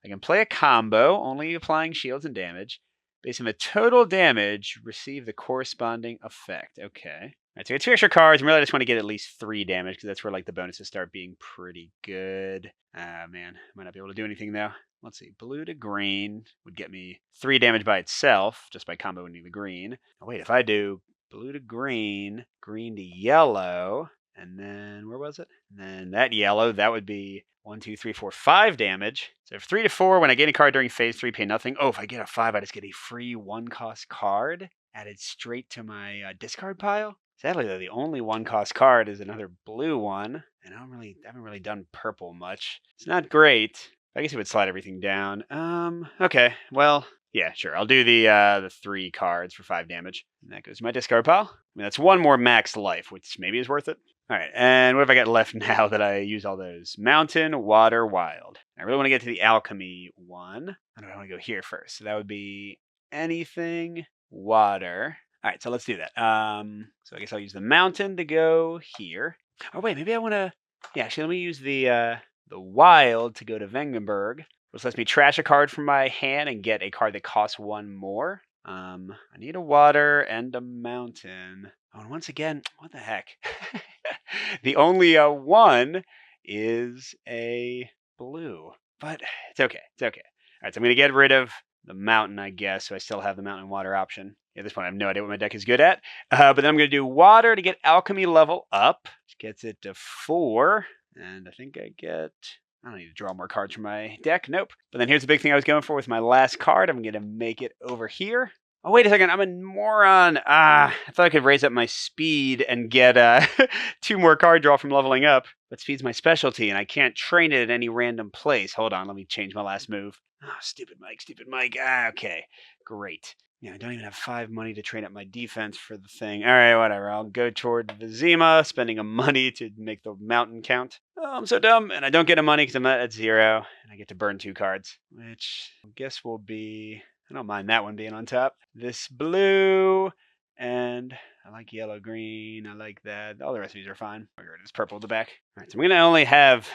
I can play a combo, only applying shields and damage. Based on the total damage, receive the corresponding effect. Okay. All right, so I get 2 extra cards, and really I just want to get at least 3 damage, because that's where like the bonuses start being pretty good. Ah, man. Might not be able to do anything, though. Let's see. Blue to green would get me 3 damage by itself, just by comboing the green. Oh, wait, if I do blue to green, green to yellow, and then, where was it? And then that yellow, that would be 1, 2, 3, 4, 5 damage. So 3 to 4, when I get a card during phase 3, pay nothing. Oh, if I get a 5, I just get a free 1-cost card added straight to my discard pile. Sadly, though, the only 1-cost card is another blue one, and I haven't really done purple much. It's not great. I guess it would slide everything down. Okay, well, yeah, sure. I'll do the 3 cards for 5 damage. And that goes to my discard pile. I mean, that's 1 more max life, which maybe is worth it. All right, and what have I got left now that I use all those? Mountain, water, wild. I really want to get to the alchemy one. I don't know, I want to go here first. So that would be anything, water. All right, so let's do that. So I guess I'll use the mountain to go here. Oh, wait, maybe I want to... Yeah, actually, let me use the wild to go to Vengenberg, which lets me trash a card from my hand and get a card that costs 1 more. I need a water and a mountain. Oh, and once again, what the heck? The only one is a blue. But it's okay. It's okay. All right, so I'm going to get rid of the mountain, I guess, so I still have the mountain and water option. At this point, I have no idea what my deck is good at. But then I'm going to do water to get alchemy level up, which gets it to 4. And I think I don't need to draw more cards from my deck. Nope. But then here's the big thing I was going for with my last card. I'm going to make it over here. Oh, wait a second. I'm a moron. I thought I could raise up my speed and get 2 more card draw from leveling up. But speed's my specialty, and I can't train it at any random place. Hold on. Let me change my last move. Oh, stupid Mike. Okay. Great. Yeah, I don't even have 5 money to train up my defense for the thing. All right, whatever. I'll go toward Vizima, spending a money to make the mountain count. Oh, I'm so dumb. And I don't get a money because I'm at 0. And I get to burn 2 cards, which I guess will be... I don't mind that one being on top. This blue, and I like yellow, green. I like that. All the rest of these are fine. It's purple at the back. All right, so I'm going to only have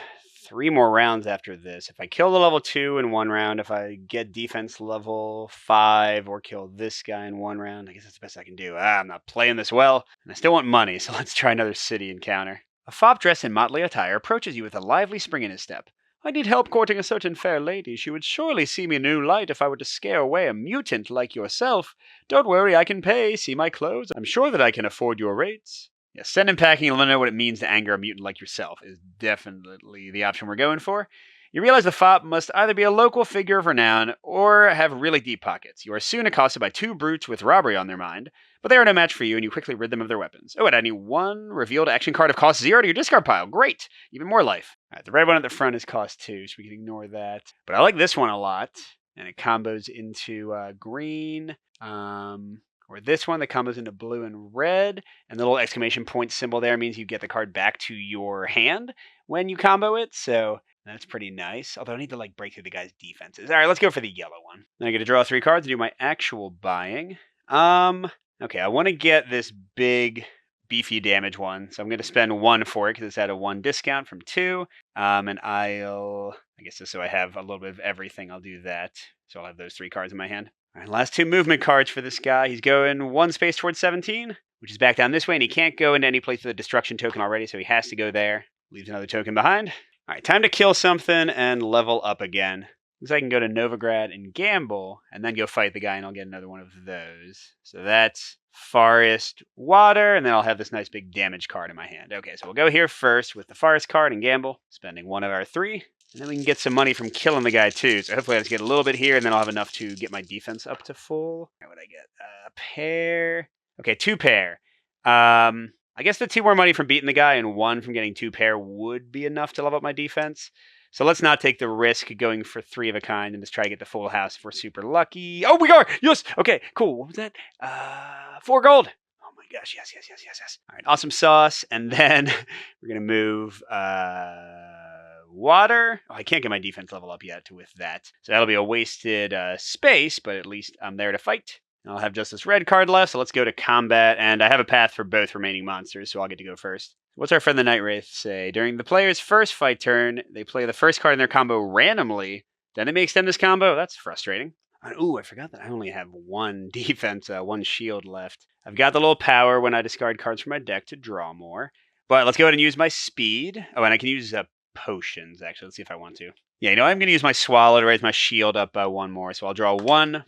3 more rounds after this. If I kill the level 2 in 1 round, if I get defense level 5 or kill this guy in 1 round, I guess that's the best I can do. I'm not playing this well, and I still want money, so let's try another city encounter. A fop dressed in motley attire approaches you with a lively spring in his step. I need help courting a certain fair lady. She would surely see me in a new light if I were to scare away a mutant like yourself. Don't worry, I can pay. See my clothes. I'm sure that I can afford your rates. Yeah, send him packing and let him know what it means to anger a mutant like yourself is definitely the option we're going for. You realize the fop must either be a local figure of renown or have really deep pockets. You are soon accosted by 2 brutes with robbery on their mind, but they are no match for you, and you quickly rid them of their weapons. Oh, and I need 1 revealed action card of cost 0 to your discard pile. Great! Even more life. All right, the red one at the front is cost 2, so we can ignore that. But I like this one a lot, and it combos into green, or this one that combos into blue and red, and the little exclamation point symbol there means you get the card back to your hand when you combo it, so That's pretty nice. Although I need to like break through the guy's defenses. All right, let's go for the yellow one. Then I get to draw 3 cards to do my actual buying. Okay, I want to get this big beefy damage one. So I'm going to spend 1 for it because it's at a 1 discount from 2. And I guess just so I have a little bit of everything, I'll do that. So I'll have those 3 cards in my hand. All right, last 2 movement cards for this guy. He's going 1 space towards 17, which is back down this way, and he can't go into any place with a destruction token already, so he has to go there. Leaves another token behind. All right, time to kill something and level up again. Looks like I can go to Novigrad and gamble, and then go fight the guy, and I'll get another one of those. So that's Forest Water, and then I'll have this nice big damage card in my hand. Okay, so we'll go here first with the Forest card and gamble, spending 1 of our 3. And then we can get some money from killing the guy too. So hopefully I'll just get a little bit here, and then I'll have enough to get my defense up to full. What would I get? A pair. Okay, 2 pair. I guess the 2 more money from beating the guy and 1 from getting 2 pair would be enough to level up my defense. So let's not take the risk going for 3 of a kind and just try to get the full house if we're super lucky. Oh, we are! Yes! Okay, cool. What was that? 4 gold. Oh my gosh, yes. All right, awesome sauce. And then we're going to move water. Oh, I can't get my defense level up yet with that. So that'll be a wasted space, but at least I'm there to fight. I'll have just this red card left, so let's go to combat, and I have a path for both remaining monsters, so I'll get to go first. What's our friend the Nightwraith say? During the player's first fight turn, they play the first card in their combo randomly. Then they may extend this combo. That's frustrating. Ooh, I forgot that I only have 1 defense, 1 shield left. I've got the little power when I discard cards from my deck to draw more. But let's go ahead and use my speed. Oh, and I can use potions, actually. Let's see if I want to. Yeah, I'm going to use my Swallow to raise my shield up by 1 more. So I'll draw 1,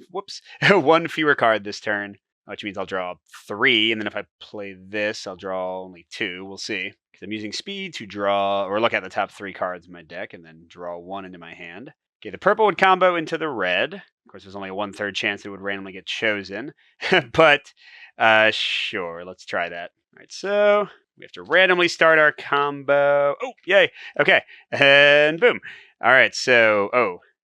1 fewer card this turn, which means I'll draw 3. And then if I play this, I'll draw only 2. We'll see. Because I'm using speed to draw, or look at the top 3 cards in my deck and then draw 1 into my hand. Okay, the purple would combo into the red. Of course, there's only a 1/3 chance it would randomly get chosen. But sure, let's try that. All right, so we have to randomly start our combo. Oh, yay. Okay, and boom. All right, so,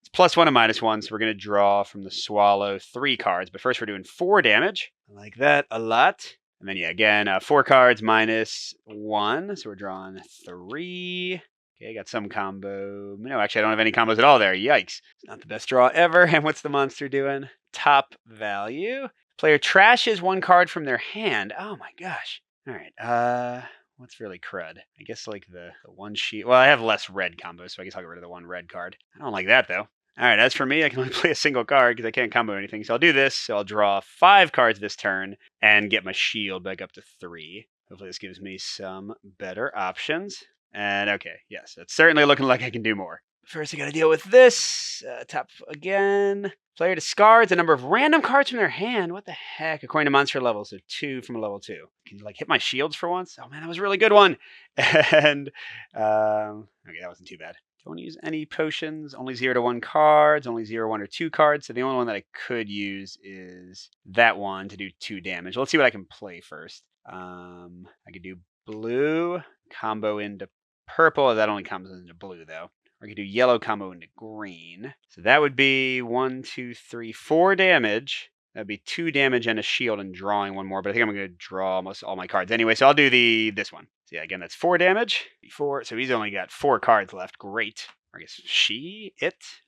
it's +1 and -1, so we're going to draw from the Swallow 3 cards. But first we're doing 4 damage. I like that a lot. And then, yeah, again, 4 cards -1, so we're drawing 3. Okay, got some combo. No, actually, I don't have any combos at all there. Yikes. It's not the best draw ever. And what's the monster doing? Top value. Player trashes 1 card from their hand. Oh, my gosh. All right, what's really crud? I guess like the 1 sheet. Well, I have less red combos, so I guess I'll get rid of the 1 red card. I don't like that, though. All right, as for me, I can only play a single card because I can't combo anything. So I'll do this. So I'll draw 5 cards this turn and get my shield back up to 3. Hopefully this gives me some better options. And okay, yes, it's certainly looking like I can do more. First, I got to deal with this. Top again. Player discards a number of random cards from their hand. What the heck? According to monster level, so 2 from a level 2. Can you like hit my shields for once? Oh man, that was a really good one. And okay, that wasn't too bad. Don't use any potions. Only 0 to 1 cards. Only 0, 1, or 2 cards. So the only one that I could use is that one to do 2 damage. Let's see what I can play first. I could do blue combo into purple. That only comes into blue though. Or I could do yellow combo into green. So that would be 1, 2, 3, 4 damage. That'd be 2 damage and a shield and drawing 1 more. But I think I'm going to draw almost all my cards anyway. So I'll do this one. So yeah, again, that's 4 damage. 4. So he's only got 4 cards left. Great. Or I guess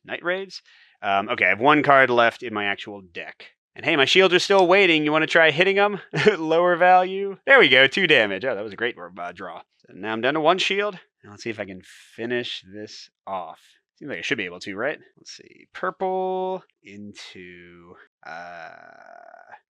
Nightwraiths. Okay, I have 1 card left in my actual deck. And hey, my shields are still waiting. You want to try hitting them? Lower value. There we go. 2 damage. Oh, that was a great draw. So now I'm down to 1 shield. Now let's see if I can finish this off. Seems like I should be able to, right? Let's see. Purple into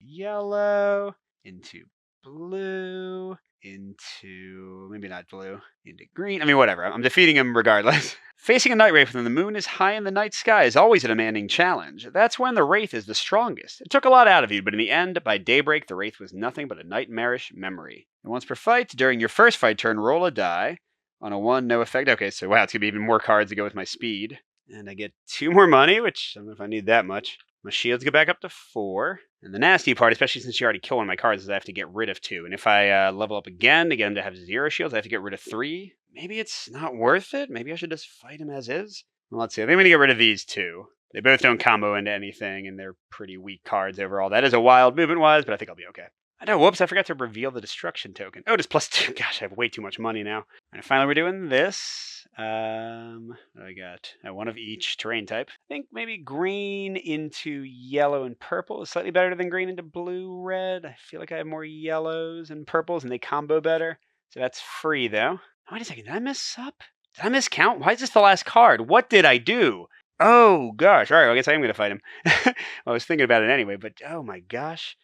yellow into blue into maybe not blue into green. I mean, whatever. I'm defeating him regardless. Facing a Nightwraith when the moon is high in the night sky is always a demanding challenge. That's when the Wraith is the strongest. It took a lot out of you, but in the end, by daybreak, the Wraith was nothing but a nightmarish memory. And once per fight, during your first fight turn, roll a die. On a 1, no effect. Okay, so wow, it's going to be even more cards to go with my speed. And I get 2 more money, which I don't know if I need that much. My shields go back up to 4. And the nasty part, especially since you already killed 1 of my cards, is I have to get rid of 2. And if I level up again to have 0 shields, I have to get rid of 3. Maybe it's not worth it. Maybe I should just fight him as is. Well, let's see. I think I'm going to get rid of these 2. They both don't combo into anything, and they're pretty weak cards overall. That is a wild movement-wise, but I think I'll be okay. I know, whoops, I forgot to reveal the destruction token. Oh, it is +2. Gosh, I have way too much money now. And finally, we're doing this. What do I got? One of each terrain type. I think maybe green into yellow and purple is slightly better than green into blue, red. I feel like I have more yellows and purples and they combo better. So that's free, though. Oh, wait a second, did I mess up? Did I miscount? Why is this the last card? What did I do? Oh, gosh. All right, well, I guess I am going to fight him. Well, I was thinking about it anyway, but oh my gosh.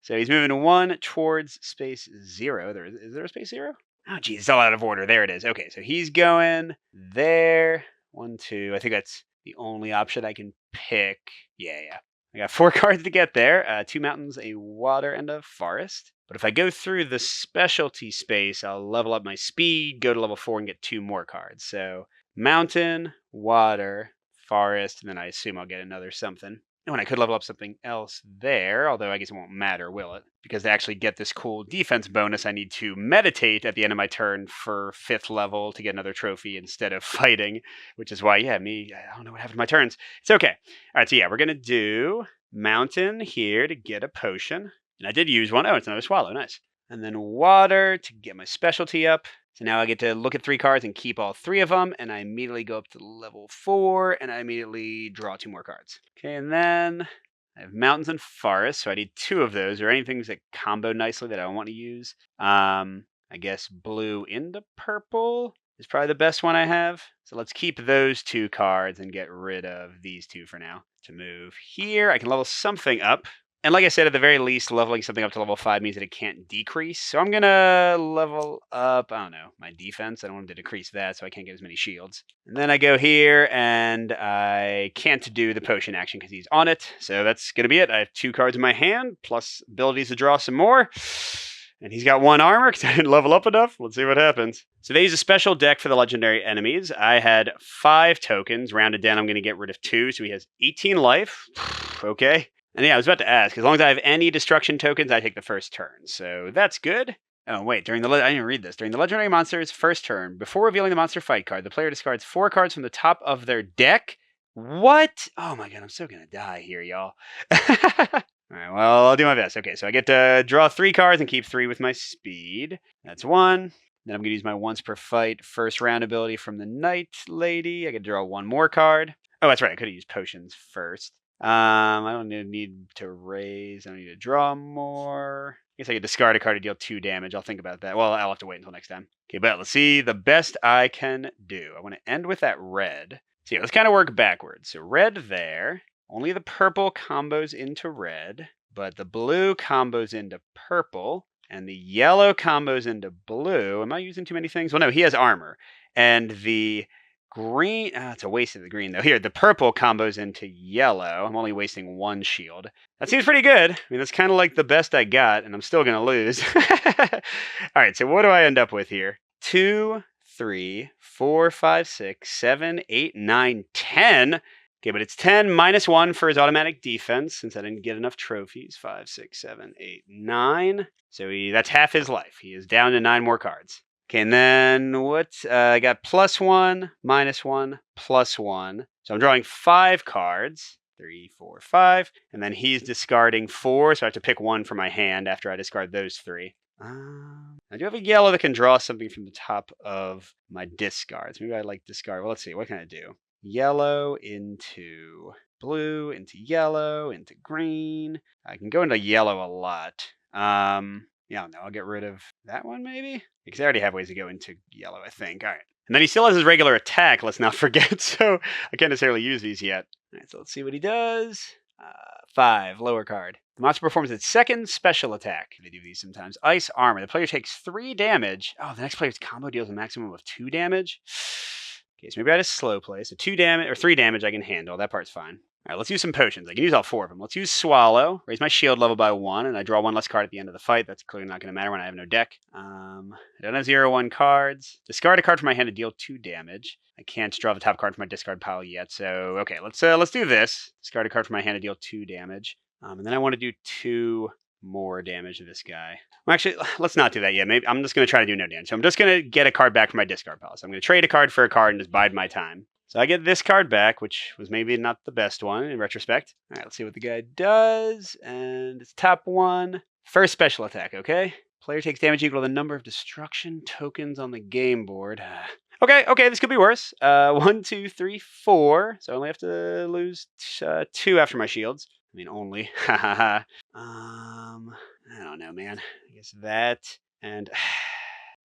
So he's moving 1 towards space 0. Is there a space 0? Oh, geez, it's all out of order. There it is. Okay, so he's going there. 1, 2. I think that's the only option I can pick. Yeah. I got 4 cards to get there. 2 mountains, a water, and a forest. But if I go through the specialty space, I'll level up my speed, go to level 4, and get 2 more cards. So mountain, water, forest, and then I assume I'll get another something. Oh, and I could level up something else there, although I guess it won't matter, will it? Because to actually get this cool defense bonus, I need to meditate at the end of my turn for 5th level to get another trophy instead of fighting, which is why, I don't know what happened to my turns. It's okay. All right, so we're going to do mountain here to get a potion. And I did use one. Oh, it's another swallow. Nice. And then water to get my specialty up. So now I get to look at 3 cards and keep all 3 of them, and I immediately go up to level 4, and I immediately draw 2 more cards. Okay, and then I have mountains and forests, so I need 2 of those. Are there any things that combo nicely that I want to use? I guess blue into purple is probably the best one I have. So let's keep those 2 cards and get rid of these 2 for now. To move here, I can level something up. And like I said, at the very least, leveling something up to level 5 means that it can't decrease. So I'm going to level up, I don't know, my defense. I don't want to decrease that, so I can't get as many shields. And then I go here, and I can't do the potion action because he's on it. So that's going to be it. I have 2 cards in my hand, plus abilities to draw some more. And he's got 1 armor because I didn't level up enough. Let's see what happens. So they use a special deck for the legendary enemies. I had 5 tokens. Rounded down, I'm going to get rid of 2, so he has 18 life. Okay. And I was about to ask, as long as I have any destruction tokens, I take the first turn. So that's good. Oh, wait, I didn't read this. During the legendary monster's first turn, before revealing the monster fight card, the player discards 4 cards from the top of their deck. What? Oh my god, I'm so gonna die here, y'all. Alright, well, I'll do my best. Okay, so I get to draw 3 cards and keep 3 with my speed. That's 1. Then I'm gonna use my once per fight first round ability from the Night Lady. I could draw 1 more card. Oh, that's right, I could have used potions first. I don't need to raise. I don't need to draw more. I guess I could discard a card to deal 2 damage. I'll think about that. Well, I'll have to wait until next time. Okay, but let's see the best I can do. I want to end with that red. So let's kind of work backwards. So red there. Only the purple combos into red, but the blue combos into purple, and the yellow combos into blue. Am I using too many things? Well, no, he has armor. And the green, it's a waste of the green though. Here, the purple combos into yellow. I'm only wasting 1 shield. That seems pretty good. I mean, that's kind of like the best I got, and I'm still going to lose. All right, so what do I end up with here? 2, 3, 4, 5, 6, 7, 8, 9, 10. Okay, but it's 10 minus 1 for his automatic defense, since I didn't get enough trophies. 5, 6, 7, 8, 9. So that's half his life. He is down to 9 more cards. Okay, and then what? I got +1, -1, +1. So I'm drawing 5 cards. 3, 4, 5. And then he's discarding 4, so I have to pick 1 from my hand after I discard those 3. I do have a yellow that can draw something from the top of my discards. Maybe I like discard. Well, let's see. What can I do? Yellow into blue, into yellow, into green. I can go into yellow a lot. Yeah, no, I'll get rid of that one maybe? Because I already have ways to go into yellow, I think. All right. And then he still has his regular attack, let's not forget. So I can't necessarily use these yet. All right, so let's see what he does. 5, lower card. The monster performs its 2nd special attack. They do these sometimes. Ice armor. The player takes 3 damage. Oh, the next player's combo deals a maximum of 2 damage. Okay, so maybe I had a slow play. So 2 damage or 3 damage I can handle. That part's fine. All right, let's use some potions. I can use all 4 of them. Let's use Swallow. Raise my shield level by 1, and I draw 1 less card at the end of the fight. That's clearly not going to matter when I have no deck. I don't have 0/1 cards. Discard a card from my hand to deal 2 damage. I can't draw the top card from my discard pile yet. So okay, let's do this. Discard a card from my hand to deal 2 damage. And then I want to do 2 more damage to this guy. Well, actually, let's not do that yet. Maybe I'm just going to try to do no damage. So I'm just going to get a card back from my discard pile. So I'm going to trade a card for a card and just bide my time. So I get this card back, which was maybe not the best one in retrospect. All right, let's see what the guy does. And it's top 1. First special attack, okay? Player takes damage equal to the number of destruction tokens on the game board. Okay, this could be worse. 1, 2, 3, 4. So I only have to lose 2 after my shields. I mean, only. I don't know, man. I guess that and.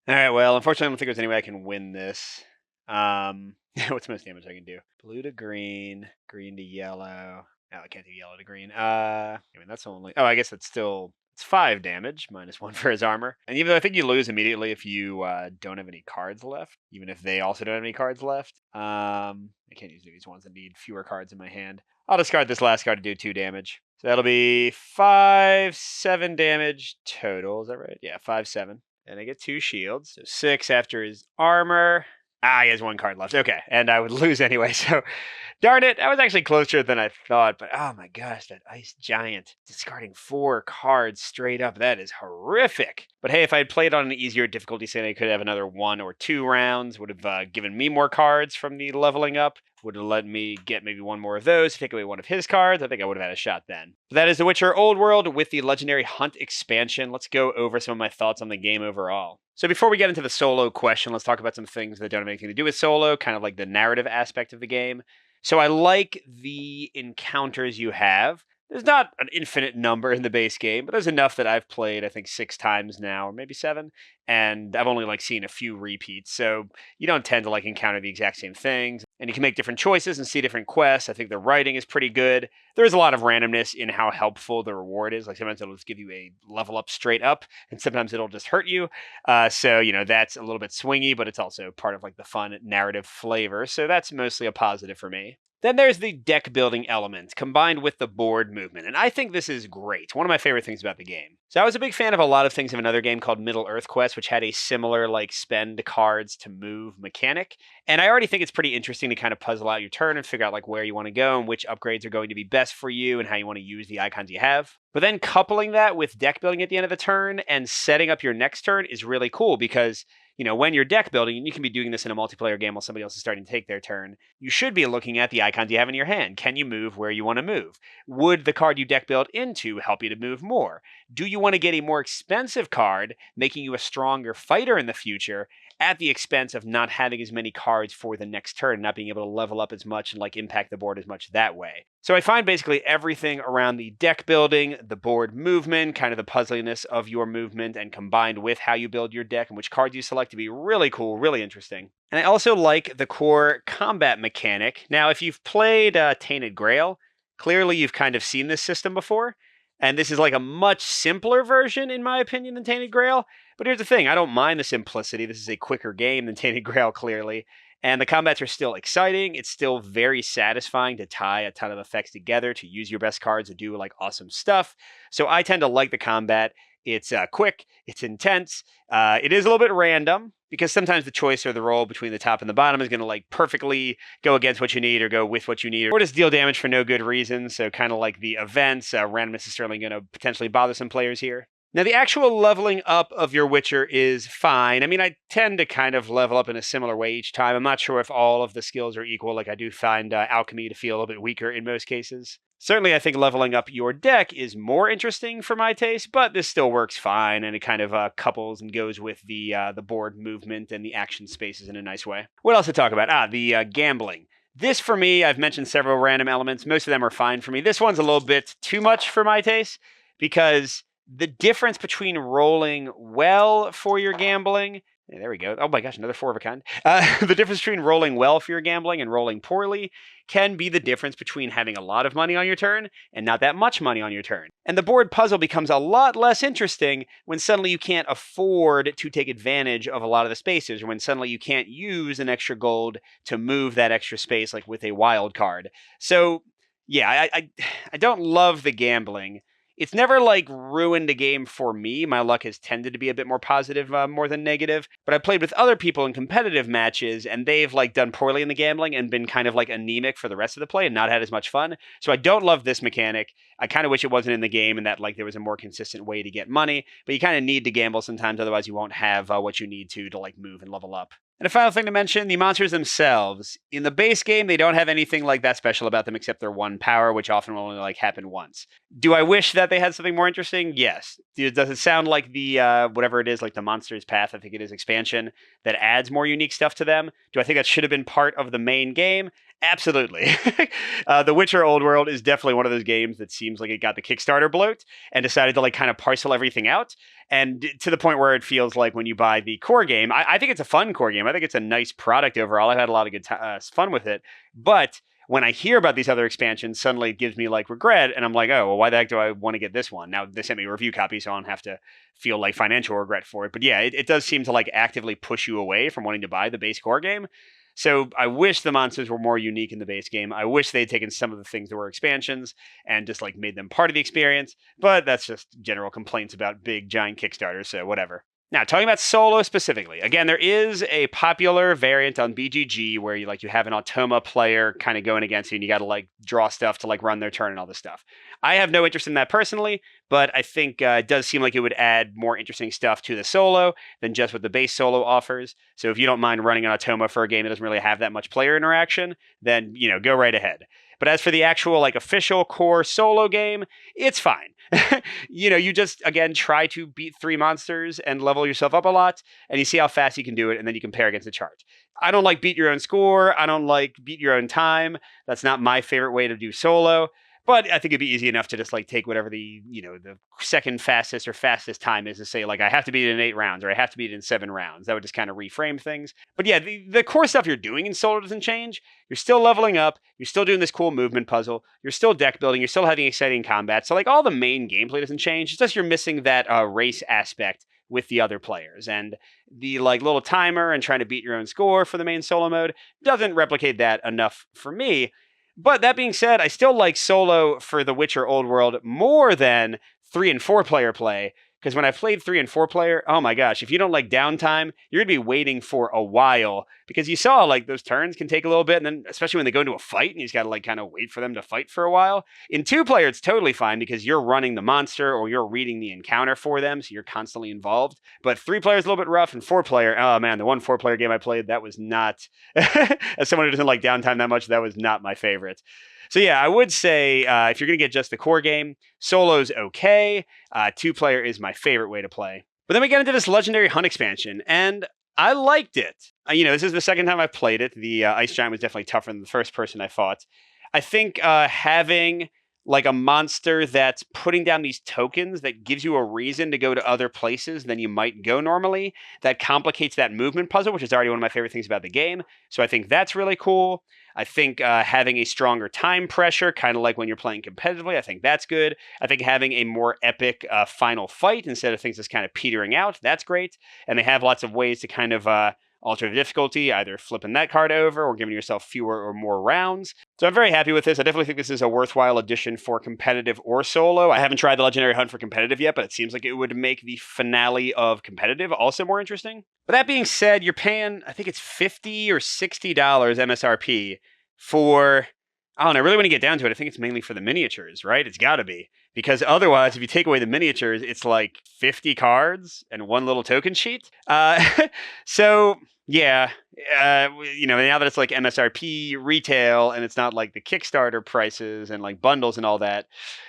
All right, well, unfortunately, I don't think there's any way I can win this. What's the most damage I can do? Blue to green, green to yellow. Oh, I can't do yellow to green. I mean, that's only. Oh, I guess that's still. It's 5 damage, -1 for his armor. And even though I think you lose immediately if you don't have any cards left, even if they also don't have any cards left. I can't use these ones that need fewer cards in my hand. I'll discard this last card to do 2 damage. So that'll be 5, 7 damage total. Is that right? Yeah, 5, 7. And I get 2 shields. So 6 after his armor. He has 1 card left. Okay, and I would lose anyway, so darn it. I was actually closer than I thought, but oh my gosh, that ice giant discarding 4 cards straight up. That is horrific. But hey, if I had played on an easier difficulty setting, I could have another 1 or 2 rounds, would have given me more cards from the leveling up, would have let me get maybe 1 more of those to take away 1 of his cards. I think I would have had a shot then. But that is The Witcher Old World with the Legendary Hunt expansion. Let's go over some of my thoughts on the game overall. So before we get into the solo question, let's talk about some things that don't have anything to do with solo, kind of like the narrative aspect of the game. So I like the encounters you have. There's not an infinite number in the base game, but there's enough that I've played, I think, 6 times now, or maybe 7, and I've only seen a few repeats. So you don't tend to encounter the exact same things, and you can make different choices and see different quests. I think the writing is pretty good. There's a lot of randomness in how helpful the reward is. Sometimes it'll just give you a level up straight up, and sometimes it'll just hurt you. So that's a little bit swingy, but it's also part of the fun narrative flavor. So that's mostly a positive for me. Then there's the deck building element combined with the board movement, and I think this is great. One of my favorite things about the game. So I was a big fan of a lot of things of another game called Middle-earth Quest, which had a similar spend cards to move mechanic. And I already think it's pretty interesting to kind of puzzle out your turn and figure out where you want to go and which upgrades are going to be best for you and how you want to use the icons you have. But then coupling that with deck building at the end of the turn and setting up your next turn is really cool because when you're deck building, and you can be doing this in a multiplayer game while somebody else is starting to take their turn, you should be looking at the icons you have in your hand. Can you move where you want to move? Would the card you deck build into help you to move more? Do you want to get a more expensive card, making you a stronger fighter in the future, at the expense of not having as many cards for the next turn, not being able to level up as much and impact the board as much that way? So I find basically everything around the deck building, the board movement, kind of the puzzliness of your movement, and combined with how you build your deck and which cards you select to be really cool, really interesting. And I also like the core combat mechanic. Now, if you've played Tainted Grail, clearly you've kind of seen this system before. And this is a much simpler version, in my opinion, than Tainted Grail. But here's the thing, I don't mind the simplicity. This is a quicker game than Tainted Grail, clearly. And the combats are still exciting. It's still very satisfying to tie a ton of effects together, to use your best cards to do awesome stuff. So I tend to like the combat. It's quick, it's intense. It is a little bit random, because sometimes the choice or the roll between the top and the bottom is going to perfectly go against what you need or go with what you need, or just deal damage for no good reason. So kind of like the events, randomness is certainly going to potentially bother some players here. Now, the actual leveling up of your Witcher is fine. I mean, I tend to kind of level up in a similar way each time. I'm not sure if all of the skills are equal. I do find alchemy to feel a little bit weaker in most cases. Certainly, I think leveling up your deck is more interesting for my taste, but this still works fine, and it kind of couples and goes with the board movement and the action spaces in a nice way. What else to talk about? The gambling. This, for me, I've mentioned several random elements. Most of them are fine for me. This one's a little bit too much for my taste, because the difference between rolling well for your gambling... There we go. Oh my gosh, another 4 of a kind. The difference between rolling well for your gambling and rolling poorly can be the difference between having a lot of money on your turn and not that much money on your turn. And the board puzzle becomes a lot less interesting when suddenly you can't afford to take advantage of a lot of the spaces, or when suddenly you can't use an extra gold to move that extra space with a wild card. So yeah, I don't love the gambling. It's never ruined a game for me. My luck has tended to be a bit more positive more than negative. But I've played with other people in competitive matches, and they've done poorly in the gambling and been kind of anemic for the rest of the play and not had as much fun. So I don't love this mechanic. I kind of wish it wasn't in the game and that there was a more consistent way to get money. But you kind of need to gamble sometimes, otherwise you won't have what you need to move and level up. And a final thing to mention, the monsters themselves. In the base game, they don't have anything like that special about them except their one power, which often will only like happen once. Do I wish that they had something more interesting? Yes. Does it sound like the whatever it is, like the Monsters Path, I think it is, expansion that adds more unique stuff to them? Do I think that should have been part of the main game? Absolutely. The Witcher Old World is definitely one of those games that seems like it got the Kickstarter bloat and decided to like kind of parcel everything out. And to the point where it feels like when you buy the core game, I think it's a fun core game. I think it's a nice product overall. I've had a lot of good fun with it. But when I hear about these other expansions, suddenly it gives me like regret. And I'm like, oh, well, why the heck do I want to get this one? Now they sent me a review copy, so I don't have to feel like financial regret for it. But yeah, it does seem to like actively push you away from wanting to buy the base core game. So I wish the monsters were more unique in the base game. I wish they'd taken some of the things that were expansions and just like made them part of the experience. But that's just general complaints about big giant Kickstarters, so whatever. Now, talking about solo specifically, again, there is a popular variant on BGG where you have an automa player kind of going against you, and you got to like draw stuff to like run their turn and all this stuff. I have no interest in that personally, but I think it does seem like it would add more interesting stuff to the solo than just what the base solo offers. So if you don't mind running an automa for a game that doesn't really have that much player interaction, then go right ahead. But as for the actual like official core solo game, it's fine. You just, again, try to beat 3 monsters and level yourself up a lot, and you see how fast you can do it, and then you compare against the chart. I don't like beat your own score. I don't like beat your own time. That's not my favorite way to do solo. But I think it'd be easy enough to just like take whatever the second fastest or fastest time is to say like I have to beat it in 8 rounds or I have to beat it in 7 rounds. That would just kind of reframe things. But yeah, the core stuff you're doing in solo doesn't change. You're still leveling up. You're still doing this cool movement puzzle. You're still deck building. You're still having exciting combat. So like all the main gameplay doesn't change. It's just you're missing that race aspect with the other players, and the like little timer and trying to beat your own score for the main solo mode doesn't replicate that enough for me. But that being said, I still like solo for The Witcher Old World more than 3 and 4 player play. Because when I played 3 and 4 player, oh my gosh, if you don't like downtime, you're going to be waiting for a while. Because you saw like those turns can take a little bit. And then especially when they go into a fight and you just got to like kind of wait for them to fight for a while. In 2 player, it's totally fine because you're running the monster or you're reading the encounter for them. So you're constantly involved. But 3 player is a little bit rough, and 4 player, oh man, the one 4 player game I played, that was not, as someone who doesn't like downtime that much, that was not my favorite. So yeah, I would say if you're going to get just the core game, solo's okay. 2 player is my favorite way to play. But then we get into this Legendary Hunt expansion, and I liked it. This is the second time I've played it. The Ice Giant was definitely tougher than the first person I fought. I think having like a monster that's putting down these tokens that gives you a reason to go to other places than you might go normally, that complicates that movement puzzle, which is already one of my favorite things about the game. So I think that's really cool. I think having a stronger time pressure, kind of like when you're playing competitively, I think that's good. I think having a more epic final fight instead of things just kind of petering out, that's great. And they have lots of ways to kind of alter the difficulty, either flipping that card over or giving yourself fewer or more rounds. So I'm very happy with this. I definitely think this is a worthwhile addition for competitive or solo. I haven't tried the Legendary Hunt for competitive yet, but it seems like it would make the finale of competitive also more interesting. But that being said, you're paying, I think it's $50 or $60 MSRP for, I don't know, really when you get down to it, I think it's mainly for the miniatures, right? It's got to be. Because otherwise, if you take away the miniatures, it's like 50 cards and 1 little token sheet. So, yeah, now that it's like MSRP retail and it's not like the Kickstarter prices and like bundles and all that,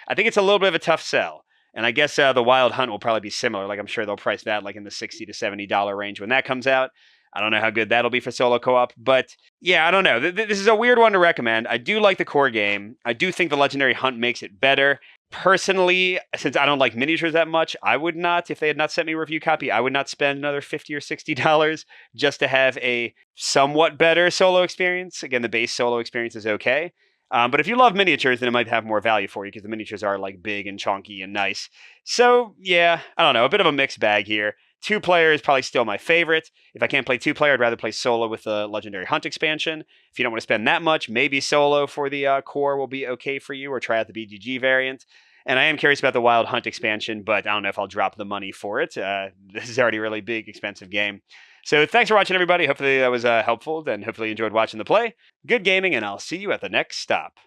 I think it's a little bit of a tough sell. And I guess the Wild Hunt will probably be similar. Like I'm sure they'll price that like in the $60 to $70 range when that comes out. I don't know how good that'll be for solo co-op, but yeah, I don't know. This is a weird one to recommend. I do like the core game. I do think the Legendary Hunt makes it better. Personally, since I don't like miniatures that much, I would not, if they had not sent me a review copy, I would not spend another $50 or $60 just to have a somewhat better solo experience. Again, the base solo experience is okay. But if you love miniatures, then it might have more value for you because the miniatures are like big and chunky and nice. So yeah, I don't know, a bit of a mixed bag here. 2 player is probably still my favorite. If I can't play 2 player, I'd rather play solo with the Legendary Hunt expansion. If you don't want to spend that much, maybe solo for the core will be okay for you, or try out the BGG variant. And I am curious about the Wild Hunt expansion, but I don't know if I'll drop the money for it. This is already a really big, expensive game. So thanks for watching, everybody. Hopefully that was helpful, and hopefully you enjoyed watching the play. Good gaming, and I'll see you at the next stop.